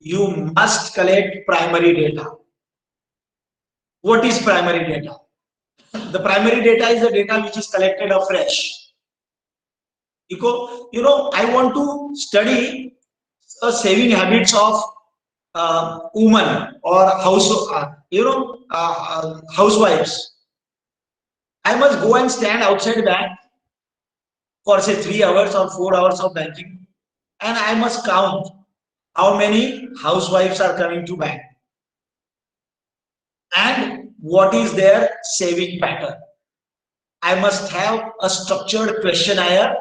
you must collect primary data. What is primary data? The primary data is the data which is collected afresh. You know, I want to study saving habits of women or housewives. I must go and stand outside bank for say 3 hours or 4 hours of banking, and I must count how many housewives are coming to bank and what is their saving pattern. I must have a structured questionnaire.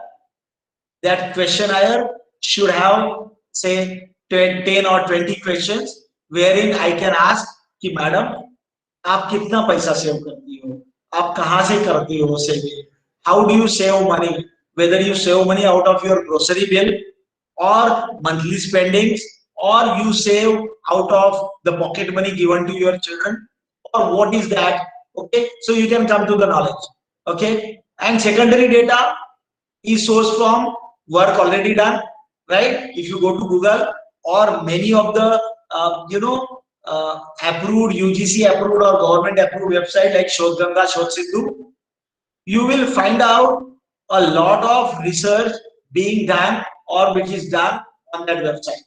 That questionnaire should have say 10 or 20 questions wherein I can ask कि madam आप कितना पैसा save करती हो, आप कहाँ से करती हो saving, how do you save money, whether you save money out of your grocery bill or monthly spendings, or you save out of the pocket money given to your children, or what is that? Okay, so you can come to the knowledge. Okay, and secondary data is sourced from work already done, right? If you go to Google or many of the approved UGC approved or government approved website like Shodhganga, Shodhsindhu, you will find out a lot of research being done or which is done on that website,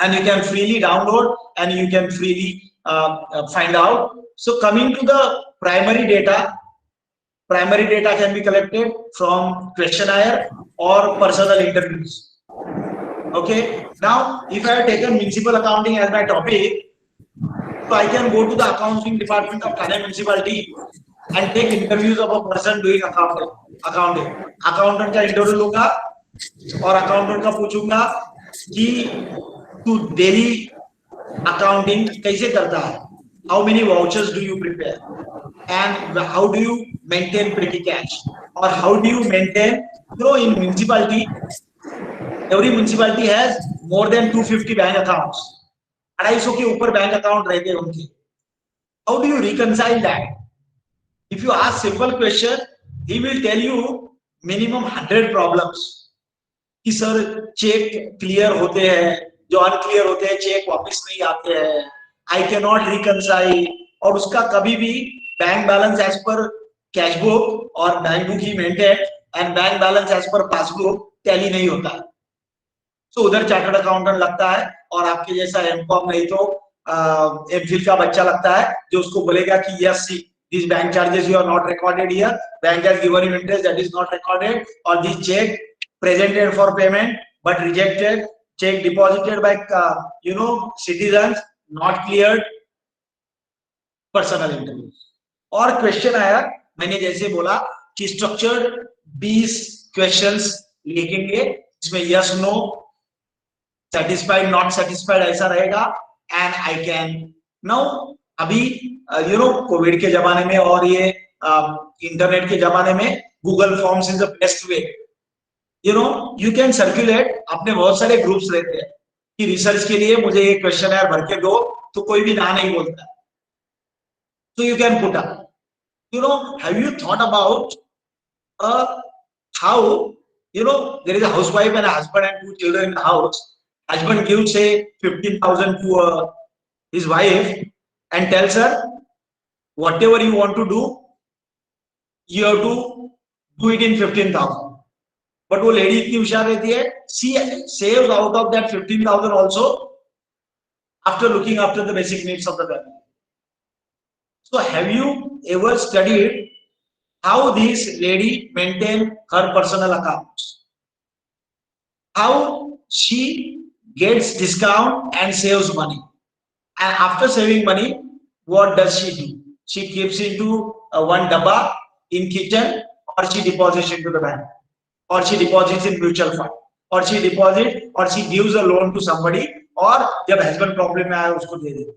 and you can freely download and you can freely find out. So coming to the primary data can be collected from questionnaire or personal interviews. Okay, now if I have taken municipal accounting as my topic, so I can go to the accounting department of Thane municipality and take interviews of a person doing accounting. Accountant का interview लूँगा और accountant का पूछूंगा कि तू daily accounting कैसे करता है, how many vouchers do you prepare, and how do you maintain petty cash, or how do you maintain, in municipality, every municipality has more than 250 bank accounts, 250 के ऊपर बैंक अकाउंट रहते हैं उनके. How do you reconcile that? If you ask simple question, he will tell you minimum 100 problems कि sir check clear होते हैं, जो unclear होते हैं चेक वापस नहीं आते हैं, I cannot reconcile, और उसका कभी भी bank balance as per cash book और बैंक बुक ही maintain and bank balance as per passbook tally नहीं होता है. तो उधर चार्टर्ड अकाउंटेंट लगता है और आपके जैसा एमकॉम नहीं तो एमफिल का बच्चा लगता है जो उसको बोलेगा कि yes this bank charges you are not recorded here, bank has given you interest that is not recorded, और this cheque presented for payment but rejected, cheque deposited by citizens not cleared, personal interview. और question आया, मैंने जैसे बोला कि structured 20 questions लिखेंगे, इसमें yes no, satisfied not satisfied ऐसा रहेगा, and I can now अभी कोविड के जमाने में और ये इंटरनेट के जमाने में Google forms is the best way. you can circulate, अपने बहुत सारे ग्रुप्स रहते हैं कि रिसर्च के लिए मुझे एक क्वेश्चनर भर के दो, तो कोई भी ना नहीं बोलता. So you can put up, have you thought about how there is a housewife and a husband and 2 children in the house. Husband gives say 15,000 to his wife and tells her whatever you want to do, you have to do it in 15,000. But वो lady इतनी होशियार रहती है, she saves out of that 15,000 also after looking after the basic needs of the family. So have you ever studied how this lady maintain her personal accounts? How she gets discount and saves money? And after saving money, what does she do? She keeps into one dabba in kitchen, or she deposits into the bank, or she deposits in mutual fund, or she deposits, or she gives a loan to somebody, or जब husband problem में आया उसको दे देती है.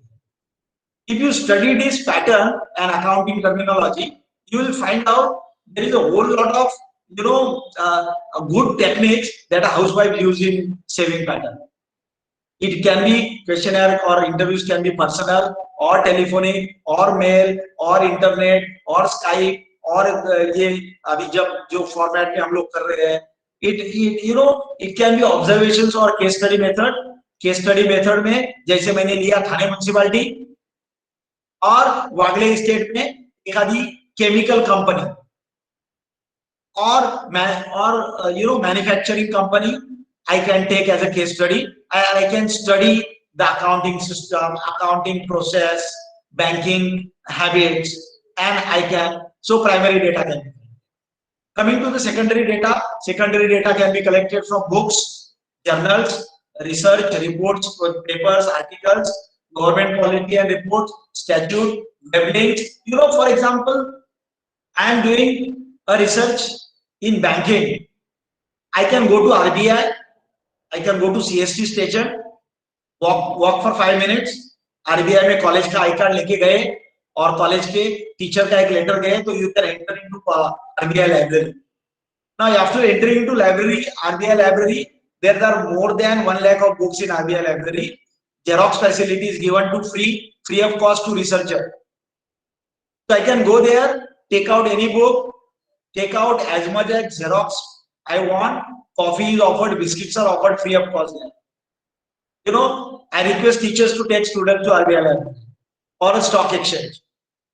If you study this pattern and accounting terminology, you will find out there is a whole lot of good techniques that a housewife use in saving pattern. It can be questionnaire or interviews can be personal or telephonic or mail or internet or Skype or ये अभी जब जो format में हम लोग कर रहे हैं, it can be observations or case study method. Case study method में जैसे मैंने लिया थाने म्युनिसिपालिटी और वागले स्टेट में एक आधी केमिकल कंपनी और manufacturing company, I can take as a case study. I can study the accounting system, accounting process, banking habits, and I can, so primary data can be. Coming to the secondary data can be collected from books, journals, research, reports, papers, articles, government policy and reports, statute, web links. For example, I am doing a research in banking. I can go to RBI, I can go to CST station, walk for 5 minutes. RBI में college का I card लेके गए और college के teacher का एक letter गए, तो you can enter into RBI library. Now after entering into RBI library, there are more than 1 lakh of books in RBI library. Xerox facility is given to free of cost to researcher. So I can go there, take out any book, take out as much as Xerox I want. Coffee is offered, biscuits are offered free of cost there. I request teachers to take students to RBI library or a stock exchange.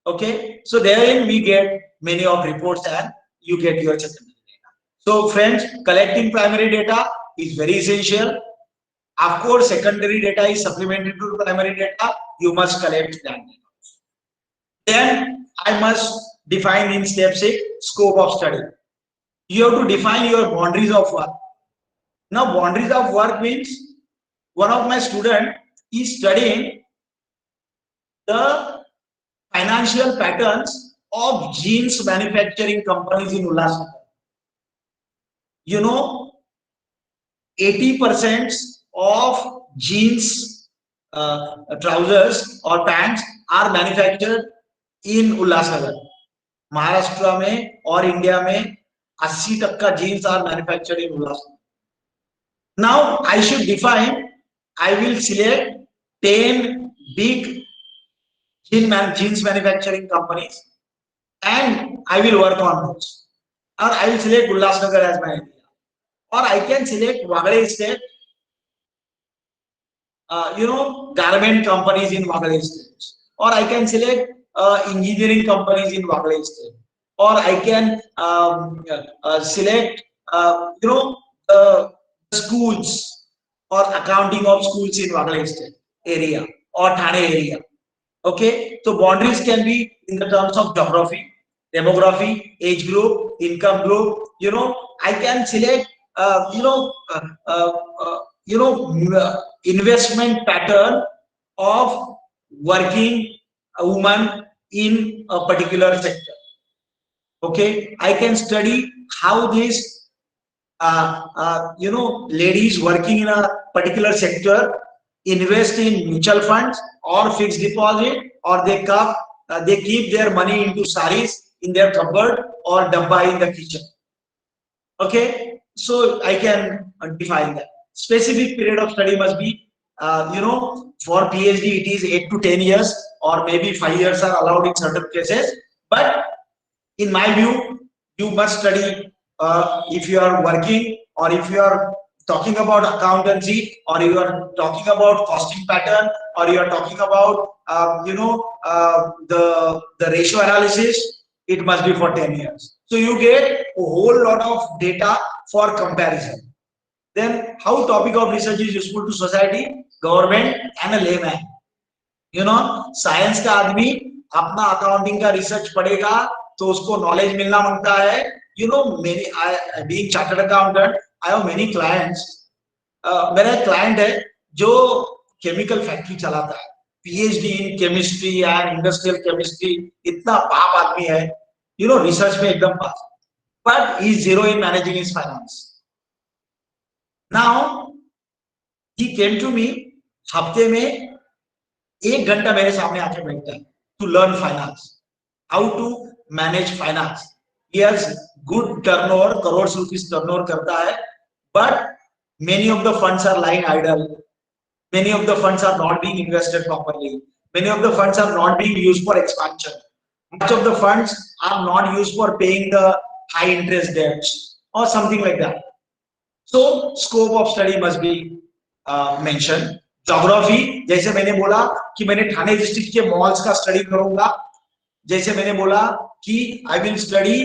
Okay, so therein we get many of reports and you get your secondary data. So friends, collecting primary data is very essential. Of course, secondary data is supplementary to primary data. You must collect that data. Then I must define in step 6 scope of study. You have to define your boundaries of work. Now, boundaries of work means one of my students is studying the financial patterns of jeans manufacturing companies in Ulhasnagar. 80% of jeans trousers or pants are manufactured in Ulhasnagar. Maharashtra में और India में 80% jeans are manufactured in Ulhasnagar. Now I should define, I will select 10 big jeans manufacturing companies and I will work on those. Or I will select Ulhasnagar as my area. Or I can select Waghade state, garment companies in Waghade state. Or I can select engineering companies in Waghade state. Or I can select, schools or accounting of schools in Waghade state area or Thane area. Okay, so boundaries can be in the terms of geography, demography, age group, income group. I can select, investment pattern of working a woman in a particular sector. Okay, I can study how these ladies working in a particular sector invest in mutual funds or fixed deposit, or they keep their money into saris in their cupboard or dabba in the kitchen. Okay, so I can define that. Specific period of study must be, for PhD it is 8 to 10 years, or maybe 5 years are allowed in certain cases. But in my view, you must study if you are working, or if you are talking about accountancy, or you are talking about costing pattern, or you are talking about the ratio analysis, it must be for 10 years. So you get a whole lot of data for comparison. Then how topic of research is useful to society, government and a layman. You know, science का आदमी अपना accounting का research पढ़ेगा तो उसको knowledge मिलना मांगता है. You know, many being chartered accountant, I have many clients. मेरा एक क्लाइंट है जो केमिकल फैक्ट्री चलाता है, PhD in chemistry and industrial chemistry, इतना बाप आदमी है, यू नो, रिसर्च में एकदम pass, but he is zero in managing his finance. Now he came to me, हफ्ते में 1 घंटा मेरे सामने आके बैठता है to learn finance, how to manage finance. He has good turnover, crore rupees turnover करता है, but many of the funds are lying idle. Many of the funds are not being invested properly. Many of the funds are not being used for expansion. Much of the funds are not used for paying the high interest debts or something like that. So scope of study must be mentioned. Geography, जैसे मैंने बोला कि मैंने Thane district के malls का study करूंगा, जैसे मैंने बोला कि I will study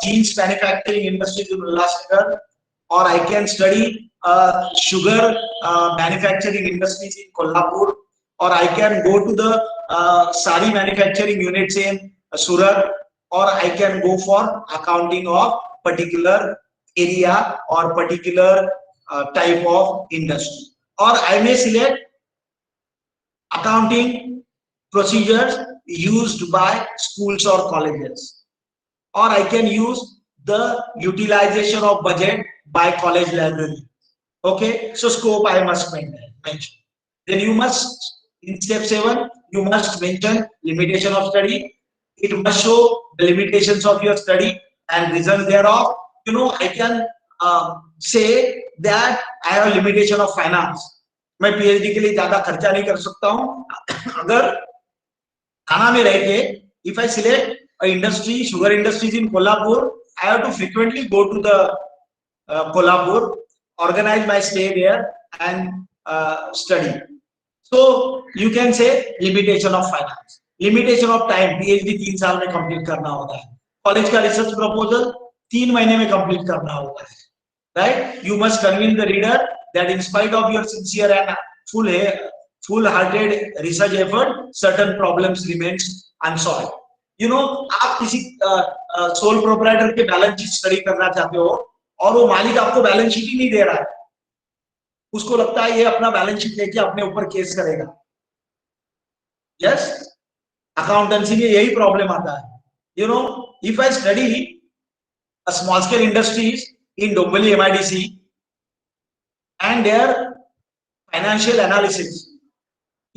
jeans manufacturing industry in Ulhasnagar, or I can study sugar manufacturing industries in Kolhapur, or I can go to the sari manufacturing units in Surat, or I can go for accounting of particular area or particular type of industry, or I may select accounting procedures used by schools or colleges, or I can use the utilization of budget by college library. Okay, so scope I must mention. Then you must, in step 7, you must mention limitation of study. It must show the limitations of your study and reasons thereof. You know, I can say that I have a limitation of finance. मैं PhD के लिए ज्यादा खर्चा नहीं कर सकता हूँ. अगर थाना में रह के, if I select a industry, sugar industries in Kolhapur, I have to frequently go to the Kolhapur, organize my stay there and study. So you can say limitation of finance, limitation of time. PhD 3 साल में complete करना होता है. College का research proposal 3 महीने में complete करना होता है. Right? You must convince the reader that in spite of your sincere and full-hearted research effort, certain problems remains unsolved. You know, आप किसी sole proprietor के balance sheet study करना चाहते हो और वो मालिक आपको बैलेंस शीट ही नहीं दे रहा है, उसको लगता है ये अपना बैलेंस शीट लेके अपने ऊपर केस करेगा. यस, अकाउंटेंसी में यही प्रॉब्लम आता है. You no, if I study a small scale industries in Dombivli MIDC and there financial analysis,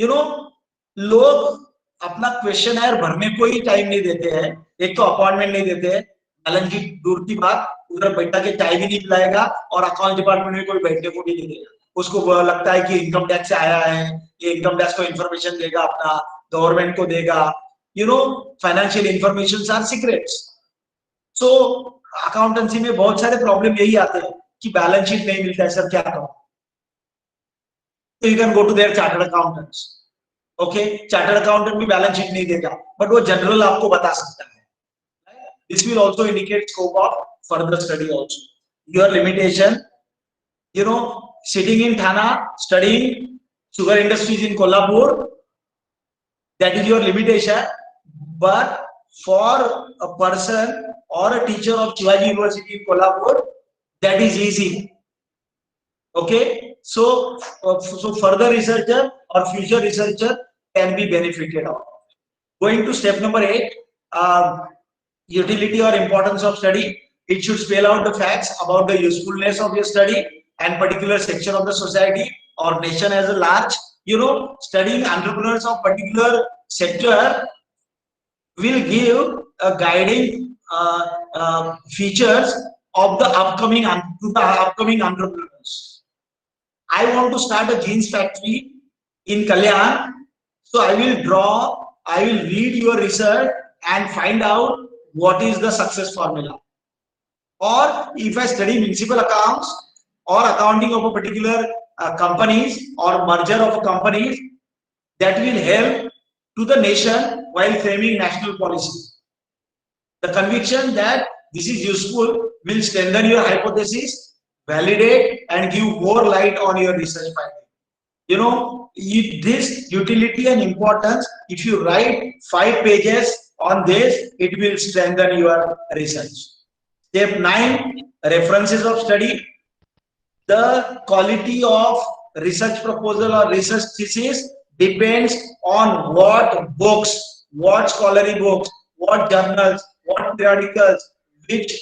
you know, लोग अपना क्वेश्चनर भरने को ही टाइम नहीं देते हैं. एक तो अपॉइंटमेंट नहीं देते हैं, बैलेंस शीट दूर की बात, उधर बैठा के चाय भी नहीं पिलाएगा और अकाउंट डिपार्टमेंट में कोई बैठने को नहीं देगा. उसको लगता है कि इनकम टैक्स से आया है, ये इनकम टैक्स को इंफॉर्मेशन देगा, अपना गवर्नमेंट को देगा. You know, financial information are secrets. So accountancy में बहुत सारे प्रॉब्लम यही आते हैं कि बैलेंस शीट नहीं मिलता है, सर क्या करूं. तो you can go to their chartered accountants. Okay, chartered accountant भी बैलेंस शीट नहीं देगा, बट वो जनरल आपको बता सकता है. This will also indicate scope of further study also. Your limitation, you know, sitting in Thana, studying sugar industries in Kolhapur, that is your limitation. But for a person or a teacher of Shivaji University in Kolhapur, that is easy. Okay, so further researcher or future researcher can be benefited of. Going to step number 8. Utility or importance of study. It should spell out the facts about the usefulness of your study and particular section of the society or nation as a large. You know, studying entrepreneurs of particular sector will give a guiding features of the upcoming entrepreneurs. I want to start a jeans factory in Kalyan, so I will read your research and find out what is the success formula. Or if I study municipal accounts or accounting of a particular companies or merger of companies, that will help to the nation while framing national policy. The conviction that this is useful will strengthen your hypothesis, validate, and give more light on your research finding. You know, this utility and importance, if you write 5 pages on this, it will strengthen your research. Step 9, references of study. The quality of research proposal or research thesis depends on what books, what scholarly books, what journals, what periodicals, which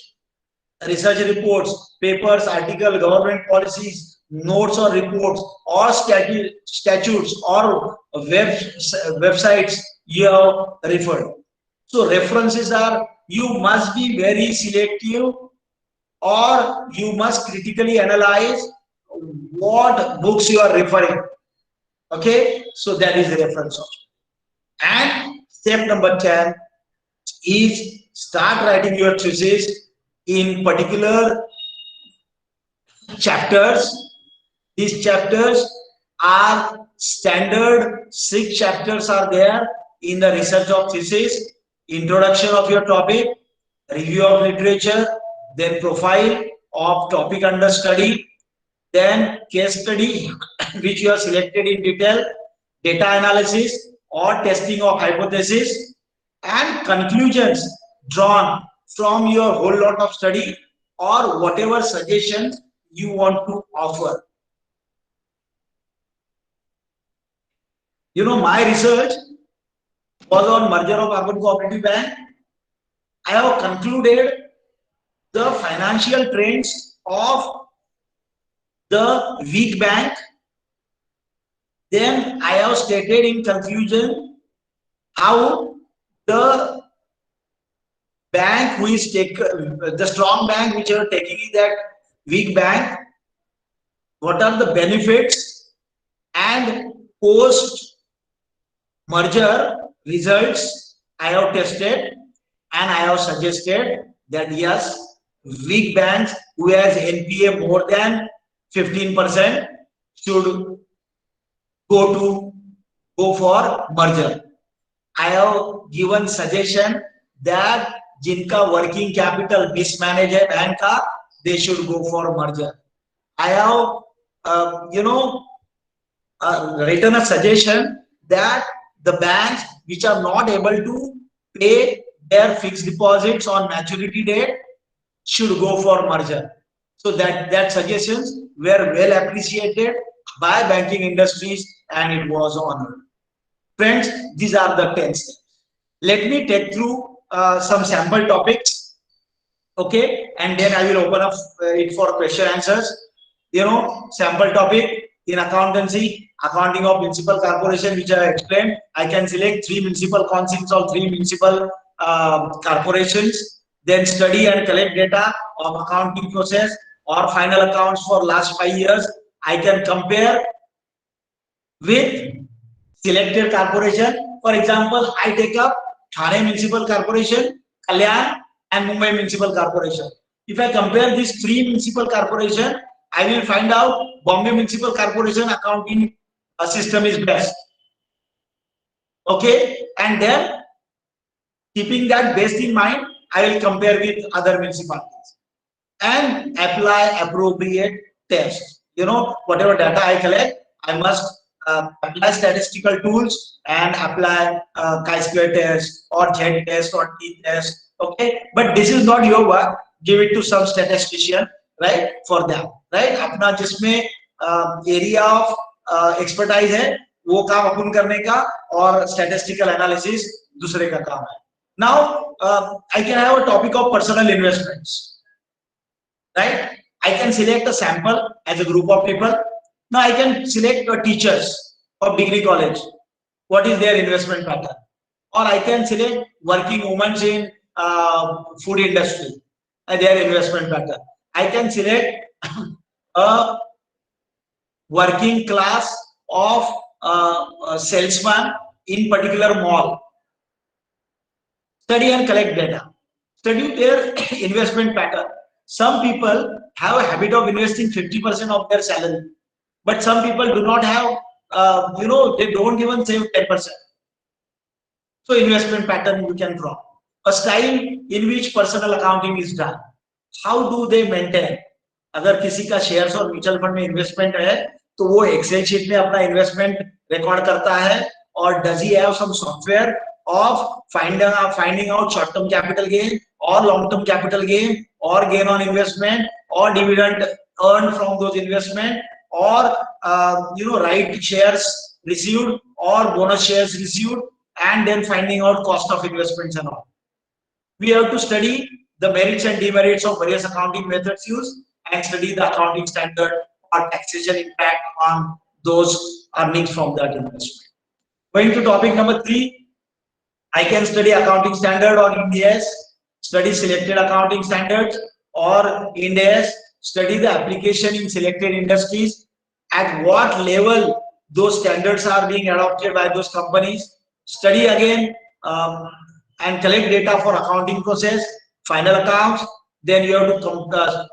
research reports, papers, articles, government policies, notes or reports, or statutes or websites you have referred. So references are, you must be very selective, or you must critically analyze what books you are referring. Okay, so that is the reference option. And step number 10 is start writing your thesis in particular chapters. These chapters are standard, 6 chapters are there in the research of thesis: introduction of your topic, review of literature, then profile of topic under study, then case study which you have selected in detail, data analysis or testing of hypothesis, and conclusions drawn from your whole lot of study or whatever suggestions you want to offer. You know, my research was on merger of Urban Cooperative Bank. I have concluded the financial trends of the weak bank. Then I have stated in conclusion how the bank who is the strong bank which are taking that weak bank, what are the benefits, and post merger results I have tested, and I have suggested that yes, weak banks who has NPA more than 15% should go for merger. I have given suggestion that jinka working capital mismanaged hai bank ka, they should go for merger. I have written a suggestion that the banks which are not able to pay their fixed deposits on maturity date should go for merger. So that suggestions were well appreciated by banking industries and it was honored. Friends, these are the 10 steps. Let me take through some sample topics, okay, and then I will open up it for question answers. You know, sample topic in accountancy, accounting of municipal corporation, which I explained. I can select 3 municipal councils or 3 municipal corporations, then study and collect data of accounting process or final accounts for last 5 years. I can compare with selected corporation. For example, I take up Thane Municipal Corporation, Kalyan and Mumbai Municipal Corporation. If I compare these 3 municipal corporation, I will find out Bombay Municipal Corporation accounting system is best. Okay, and then keeping that best in mind, I will compare with other municipalities and apply appropriate tests. You know, whatever data I collect, I must apply statistical tools and apply chi-square test or Z test or T test. Okay, but this is not your work. Give it to some statistician, right? For them, right? अपना जिसमें area of expertise है, वो काम अपन करने का और statistical analysis दूसरे का काम है. Now I can have a topic of personal investments, right? I can select a sample as a group of people. Now I can select teachers of degree college. What is their investment pattern? Or I can select working women in food industry and their investment pattern. I can select a working class of salesman in particular mall. Study and collect data. Study their investment pattern. Some people have a habit of investing 50% of their salary, but some people do not have, they don't even save 10%. So investment pattern you can draw. a style in which personal accounting is done. How do they maintain? अगर किसी का shares और mutual fund में investment है तो वो Excel sheet में अपना इन्वेस्टमेंट रिकॉर्ड करता है, और does he have some software of finding out short-term capital gain or long-term capital gain or gain on investment or dividend earned from those investment, or right shares received or bonus shares received, and then finding out cost of investments and all. We have to study the merits and demerits of various accounting methods used and study the accounting standard or taxation impact on those earnings from that investment. Going to topic number 3, I can study accounting standard or Ind AS, study selected accounting standards, or Ind AS, study the application in selected industries, at what level those standards are being adopted by those companies, study again and collect data for accounting process, final accounts. Then you have to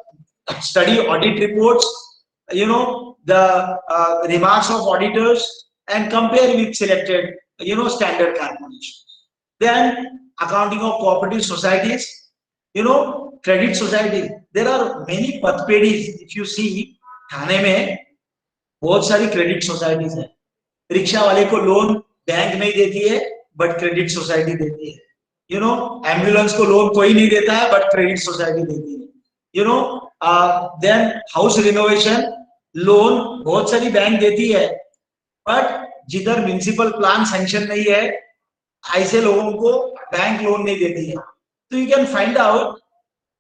study audit reports, the remarks of auditors, and compare with selected, standard calculations. Then accounting of cooperative societies, credit society. There are many pathpedis. If you see, थाने में बहुत सारी credit societies है. Rickshaw वाले को loan bank नहीं देती है, but credit society देती है. एम्बुलेंस को लोन कोई नहीं देता है, बट क्रेडिट सोसाइटी देती है. देन हाउस रिनोवेशन लोन बहुत सारी बैंक देती है, बट जिधर म्युनिसिपल प्लान सैंक्शन नहीं है, ऐसे लोगों को बैंक लोन नहीं देती है. तो you can find out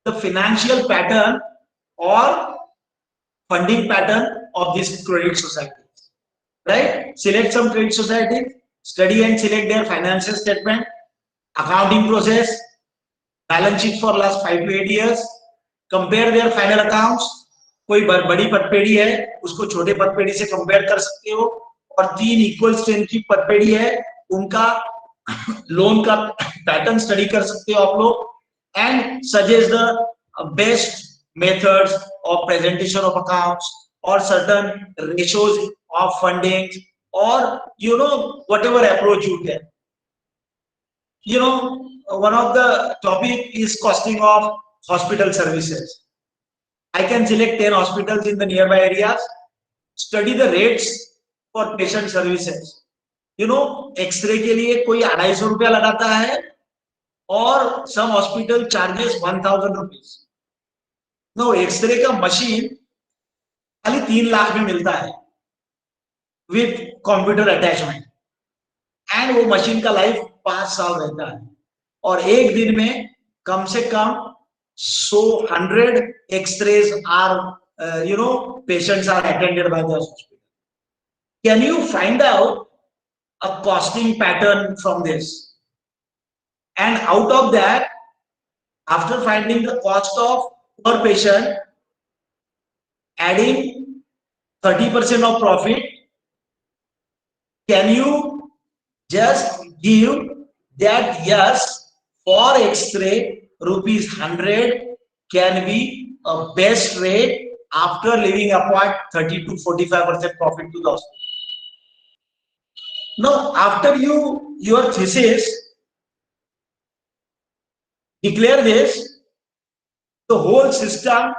the financial pattern और funding pattern of this credit society, right? Select some credit society, study and select their financial statement, accounting process, balance sheet for last 5 to 8 years, compare their final accounts. कोई बड़ी पदपेड़ी है, उसको छोटे पदपेड़ी से compare कर सकते हो, और 3 इक्वल स्ट्रेंथ की पदपेड़ी है, उनका लोन का पैटर्न स्टडी कर सकते हो आप लोग, and suggest the best methods of presentation of accounts or certain ratios of funding, or whatever approach you get. One of the topic is costing of hospital services. I can select 10 hospitals in the nearby areas, study the rates for patient services. X-ray के लिए कोई 250 रुपया लगाता है, और some hospital charges 1000 rupees. No, X-ray का machine खाली 3 लाख में मिलता है विद कंप्यूटर अटैचमेंट, एंड वो मशीन का लाइफ 5 साल रहता है, और एक दिन में कम से कम 100 X-rays or patients are attended by the hospital. Can you find out a costing pattern from this, and out of that, after finding the cost of per patient, adding 30% of profit, can you just give that yes, for X-ray ₹100 can be a best rate after leaving apart 30 to 45% profit to the hospital? Now, after your thesis, declare this, the whole system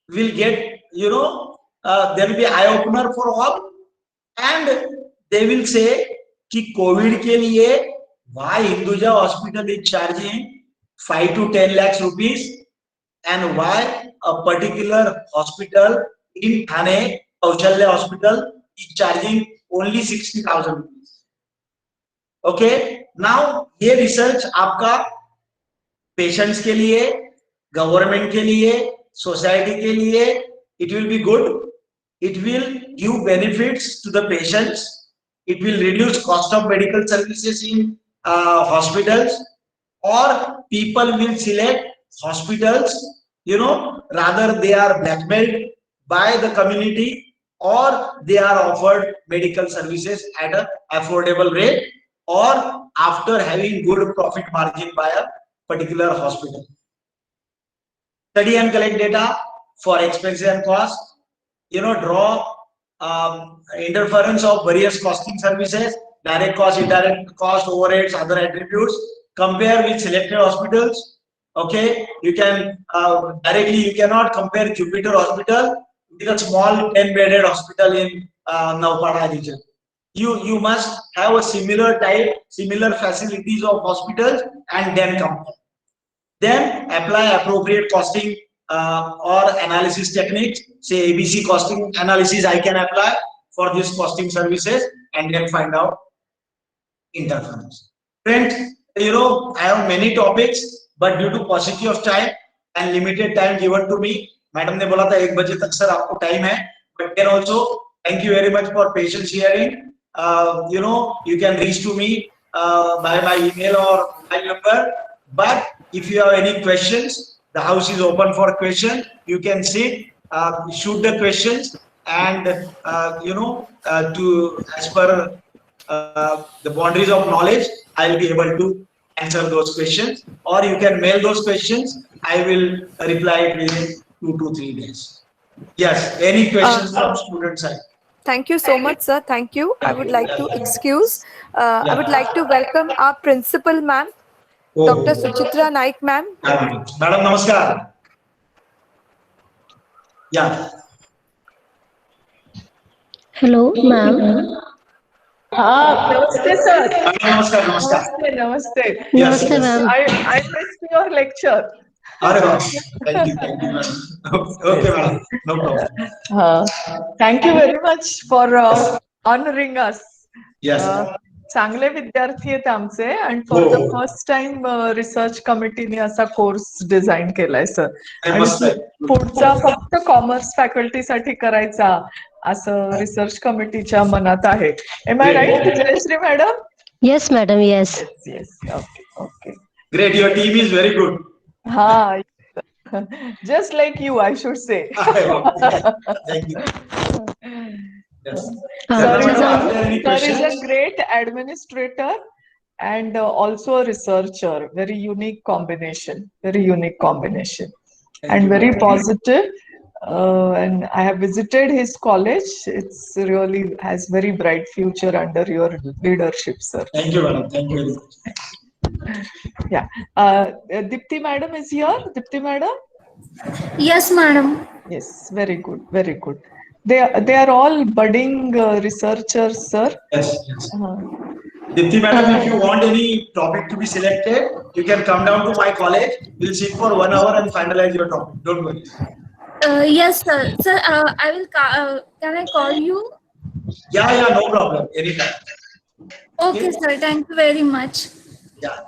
will get, there will be eye opener for all, and they will say कि Covid के लिए why Hinduja hospital is charging 5 to 10 lakhs rupees, and why a particular hospital in Thane, Kaushalya hospital, is charging only 60,000 rupees. Okay, now ये research आपका patients के लिए, government के लिए, society के लिए, it will be good. It will give benefits to the patients. It will reduce cost of medical services in hospitals, or people will select hospitals, rather they are blackmailed by the community, or they are offered medical services at an affordable rate, or after having good profit margin by a particular hospital. Study and collect data for expenses and cost. Draw interference of various costing services, direct cost, indirect cost, overheads, other attributes. compare with selected hospitals. Okay, you can directly, you cannot compare Jupiter Hospital with a small 10-bedded hospital in Navpada region. You must have a similar type, similar facilities of hospitals, and then compare. Then apply appropriate costing or analysis techniques. Say ABC costing analysis I can apply for this costing services, and then find out interference. Friends, I have many topics, but due to paucity of time and limited time given to me, Madam ने बोला था 1 बजे तक sir आपको time है, but then also thank you very much for patient sharing. You can reach to me by my email or mobile number. But if you have any questions, the house is open for questions. You can sit, shoot the questions, and to as per the boundaries of knowledge, I will be able to answer those questions, or you can mail those questions. I will reply it within 2 to 3 days. Yes, any questions from student side? Thank you so much, sir. Thank you. I would like to excuse. I would like to welcome our principal, ma'am, Dr. Suchitra Naik, ma'am. Madam, namaskar. Yeah. Hello, ma'am. Namaste, sir. Namaskar, namaskar. Namaste. Yes, Namaste, yes. ma'am. I missed your lecture. Thank you, madam. Okay, madam. No problem. Thank you very much for honoring us. Yes. चांगले विद्यार्थी आहेत आमचे आणि for the first time research कमिटीने असा course design केलाय sir. आणि पुढचा फक्त कॉमर्स फॅकल्टी साठी करायचा असं रिसर्च कमिटीच्या मनात आहे. Am I right Jayshree madam? Yes, madam. Yes. Yes. Okay. Okay. Great. Your team is very good. Ha. Just like you, I should say. Thank you. Yes. Sir is a great administrator and also a researcher. Very unique combination. Very unique combination. And very positive. And I have visited his college. It's really has very bright future under your leadership, sir. Thank you, madam. Thank you very much. Yeah. Dipti madam is here. Dipti madam? Yes, madam. Yes, very good, very good. They are all budding researchers, sir. Yes, yes. Dipti madam, if you want any topic to be selected, you can come down to my college. We'll sit for 1 hour and finalize your topic. Don't worry. Yes, sir. Sir, I will. Can I call you? Yeah, no problem. Anytime. Okay, sir. Thank you very much. Yeah.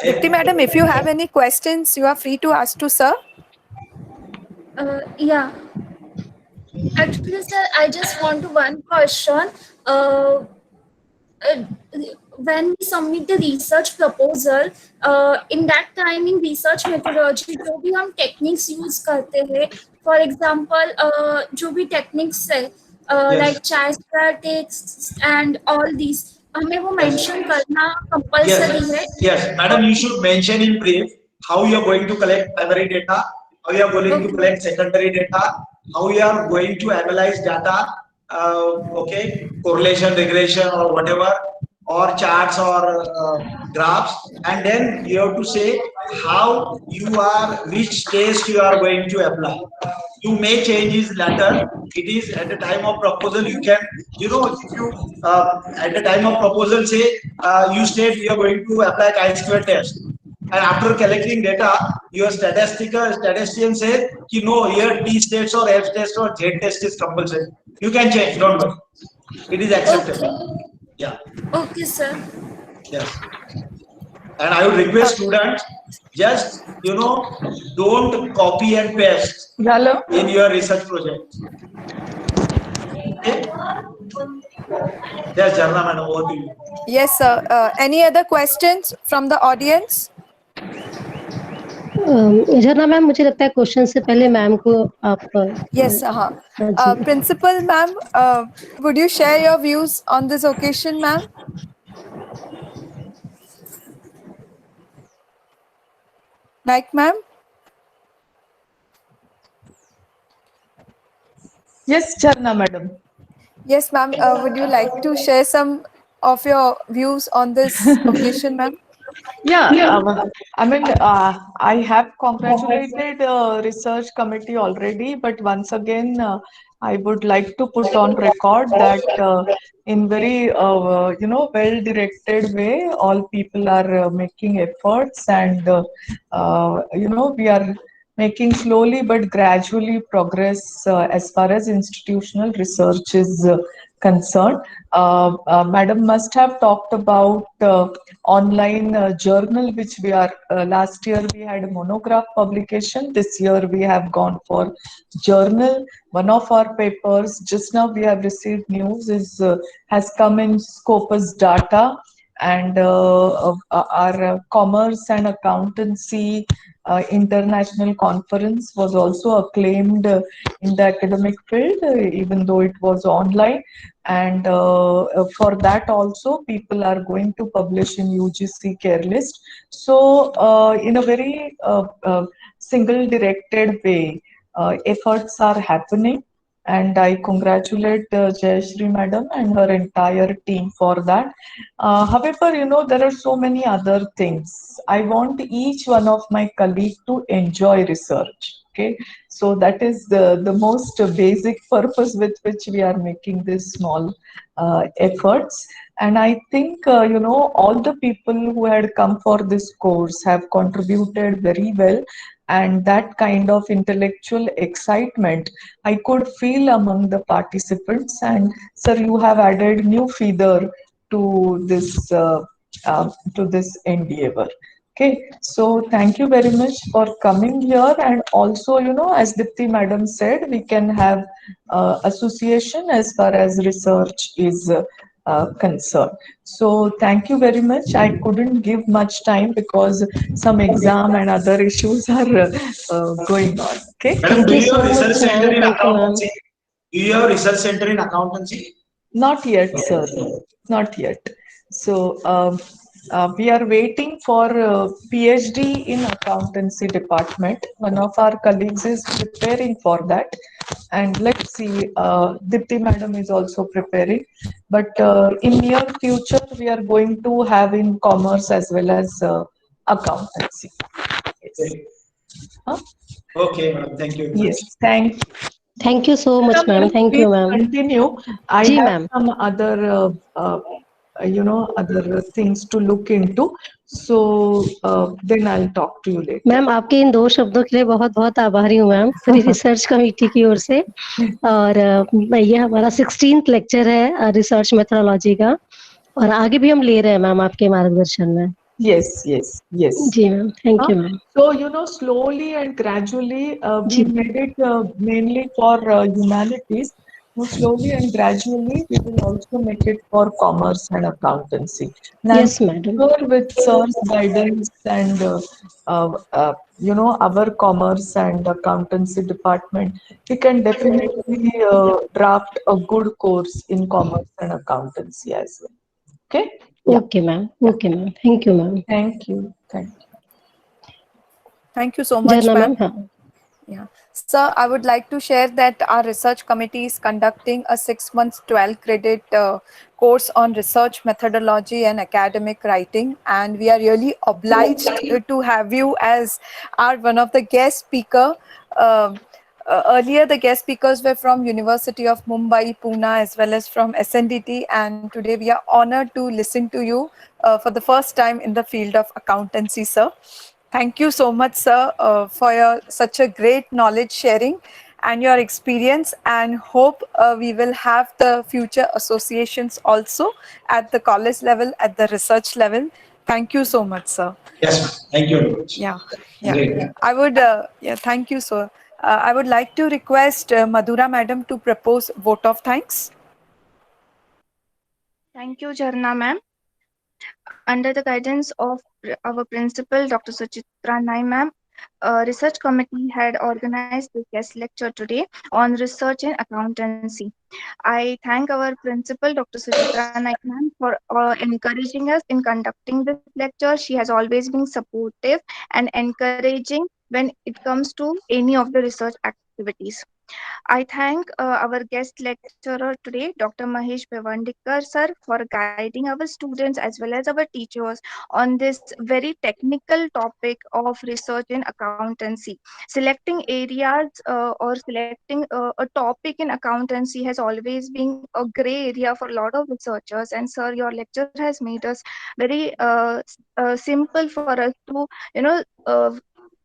Dipti madam, if you have any questions, you are free to ask to sir. Yeah. Actually, sir, I just want to one question. When we submit the research proposal, in that time in research methodology, जो भी हम techniques use करते हैं, for example, जो भी techniques है, like Chi-square and all these, हमें वो mention करना compulsory है. Yes, madam, you should mention in brief how you are going to collect primary data, how you are going to collect secondary data, how you are going to analyze data, correlation, regression, or whatever, or charts or graphs, and then you have to say how you are, which test you are going to apply. You may change his later. It is at the time of proposal. You can, if you at the time of proposal say you state you are going to apply chi-square test, and after collecting data, your statistician says, no, here T test or F test or Z test is compulsory. You can change. Don't worry. It is acceptable. Okay. Yeah. Okay, sir. Yes. And I would request students, just, don't copy and paste in your research project. Okay? Yes, Jarna madam, over to you. Yes, sir. Any other questions from the audience? झरना ma'am, मुझे लगता है question से पहले ma'am को आप Yes, Principal ma'am, would you share your views on this occasion, ma'am? Naik ma'am? Yes, Charna madam. Yes, ma'am. Would you like to share some of your views on this occasion, ma'am? Yeah, I mean, I have congratulated research committee already, but once again, I would like to put on record that in very, well-directed way, all people are making efforts, and we are making slowly but gradually progress as far as institutional research is concerned. Madam must have talked about online journal, which we are last year we had a monograph publication. This year we have gone for journal. One of our papers just now we have received news is has come in Scopus Data, and our commerce and accountancy international conference was also acclaimed in the academic field, even though it was online. And for that also, people are going to publish in UGC care list. So, in a very single-directed way, efforts are happening. And I congratulate Jayashree Madam and her entire team for that. However, there are so many other things. I want each one of my colleagues to enjoy research. Okay, so that is the most basic purpose with which we are making this small efforts. And I think, all the people who had come for this course have contributed very well. And that kind of intellectual excitement I could feel among the participants. And sir, you have added new feather to this endeavor. Okay, so thank you very much for coming here. And also, as Dipti Madam said, we can have association as far as research is concerned. So thank you very much. I couldn't give much time because some exam and other issues are going on. Okay. Madam, Thank do you you have so research much, center ma'am. in Thank you, ma'am. accountancy? Do you have research center in accountancy? Not yet, sir. Not yet. So we are waiting for PhD in accountancy department. One of our colleagues is preparing for that, and let's see. Dipti Madam is also preparing, but in near future we are going to have in commerce as well as accountancy. Yes. Huh? Okay, madam. Thank you very Yes. much. Thank you so much, ma'am. Thank you, Please ma'am. continue. I जी have ma'am. some other, other things to look into. So then I'll talk to you later. Ma'am आपके इन 2 शब्दों के लिए बहुत-बहुत आभारी हूँ ma'am, पूरी research committee की ओर से। और ये हमारा 16th लेक्चर है रिसर्च मेथोडोलॉजी का, और आगे भी हम ले रहे हैं मैम आपके मार्गदर्शन में। Yes, yes, yes. जी ma'am, thank you ma'am. So, slowly and gradually, we जी। made it mainly for humanities. So slowly and gradually, we will also make it for commerce and accountancy. And I'm yes madam. sure with sir's guidance and, our commerce and accountancy department, we can definitely draft a good course in commerce and accountancy as well. Okay? Yeah. Okay ma'am, okay ma'am, thank you ma'am. Thank you. Thank you. Thank you so much, झरना ma'am. Ma'am, हाँ। Yeah. Sir, I would like to share that our research committee is conducting a 6 months 12 credit course on research methodology and academic writing. And we are really obliged to have you as our one of the guest speaker. Earlier, the guest speakers were from University of Mumbai, Pune, as well as from SNDT. And today we are honored to listen to you for the first time in the field of accountancy, sir. Thank you so much, sir, for such a great knowledge sharing and your experience, and hope we will have the future associations also at the college level, at the research level. Thank you so much, sir. Yes, ma'am. Thank you very much. Yeah. Great. I would, thank you, sir. I would like to request Madhura madam to propose vote of thanks. Thank you, Jharna ma'am. Under the guidance of our principal, Dr. Suchitra Nai ma'am, research committee had organized this guest lecture today on research in accountancy. I thank our principal, Dr. Suchitra Naik ma'am, for encouraging us in conducting this lecture. She has always been supportive and encouraging when it comes to any of the research activities. I thank our guest lecturer today, Dr. Mahesh Bevandikar sir, for guiding our students as well as our teachers on this very technical topic of research in accountancy. Selecting areas or selecting a topic in accountancy has always been a gray area for a lot of researchers. And sir, your lecture has made us very simple for us to,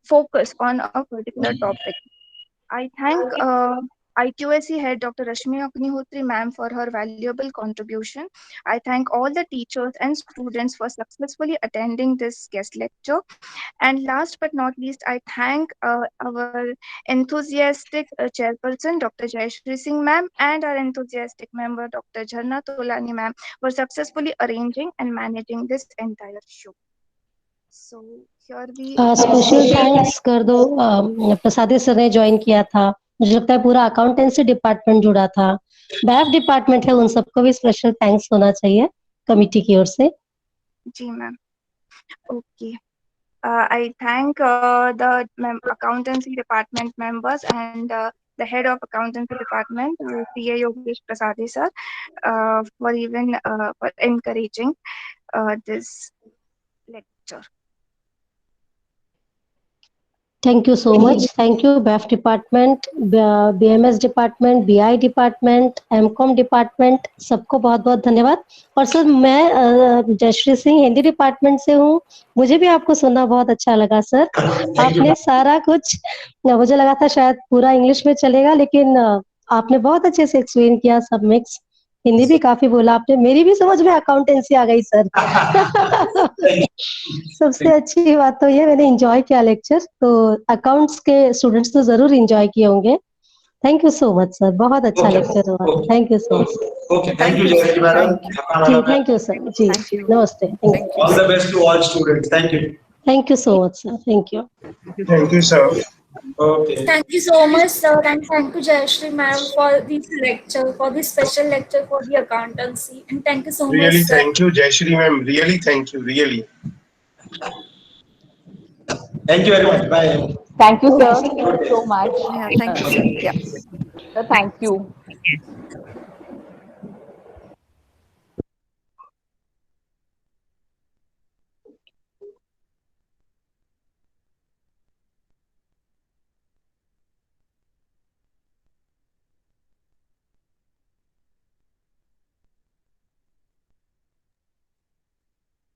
focus on a particular topic. I thank IQAC head Dr. Rashmi Agnihotri ma'am for her valuable contribution. I thank all the teachers and students for successfully attending this guest lecture. And last but not least, I thank our enthusiastic chairperson Dr. Jayashree Singh ma'am and our enthusiastic member Dr. Jharna Tolani ma'am for successfully arranging and managing this entire show. So here we special thanks कर दो प्रसादी sir ने join किया था, मुझे लगता है पूरा अकाउंटेंसी डिपार्टमेंट जुड़ा था, बैफ डिपार्टमेंट है, उन सबको भी स्पेशल थैंक्स होना चाहिए कमिटी की ओर से। जी ma'am, okay. I thank the accountancy department members and the head of accountancy department, CA Yogesh Prasadi sir, for even for encouraging this lecture. Thank you so much, thank you BAIF department, BMS department, BI department, MCOM department, सबको बहुत बहुत धन्यवाद। और sir मैं Jayashree Singh Hindi department से हूँ, मुझे भी आपको सुनना बहुत अच्छा लगा सर। आपने सारा कुछ, मुझे लगा था शायद पूरा इंग्लिश में चलेगा, लेकिन आपने बहुत अच्छे से एक्सप्लेन किया, सब मिक्स, हिंदी भी काफी बोला आपने, मेरी भी समझ में अकाउंटेंसी आ गई सर। सबसे अच्छी बात तो ये मैंने एंजॉय किया लेक्चर, तो अकाउंट्स के स्टूडेंट्स तो जरूर एंजॉय किए होंगे। Thank you so much sir, बहुत अच्छा लेक्चर हुआ, thank you so much. Okay, thank you Jayashree madam. जी थैंक यू सर, जी नमस्ते, all the best to all students, thank you so much sir, thank you. Thank you, sir. Okay, Thank you so much, sir, and thank you, Jayashree ma'am, for this lecture, for this special lecture for the accountancy. And thank you so much, Really, sir. thank you, Jayashree ma'am. Really, thank you. Really. Thank you very much, bye. Thank you, sir. Thank you so much. Yeah, thank you, sir. Yeah. Sir, thank you.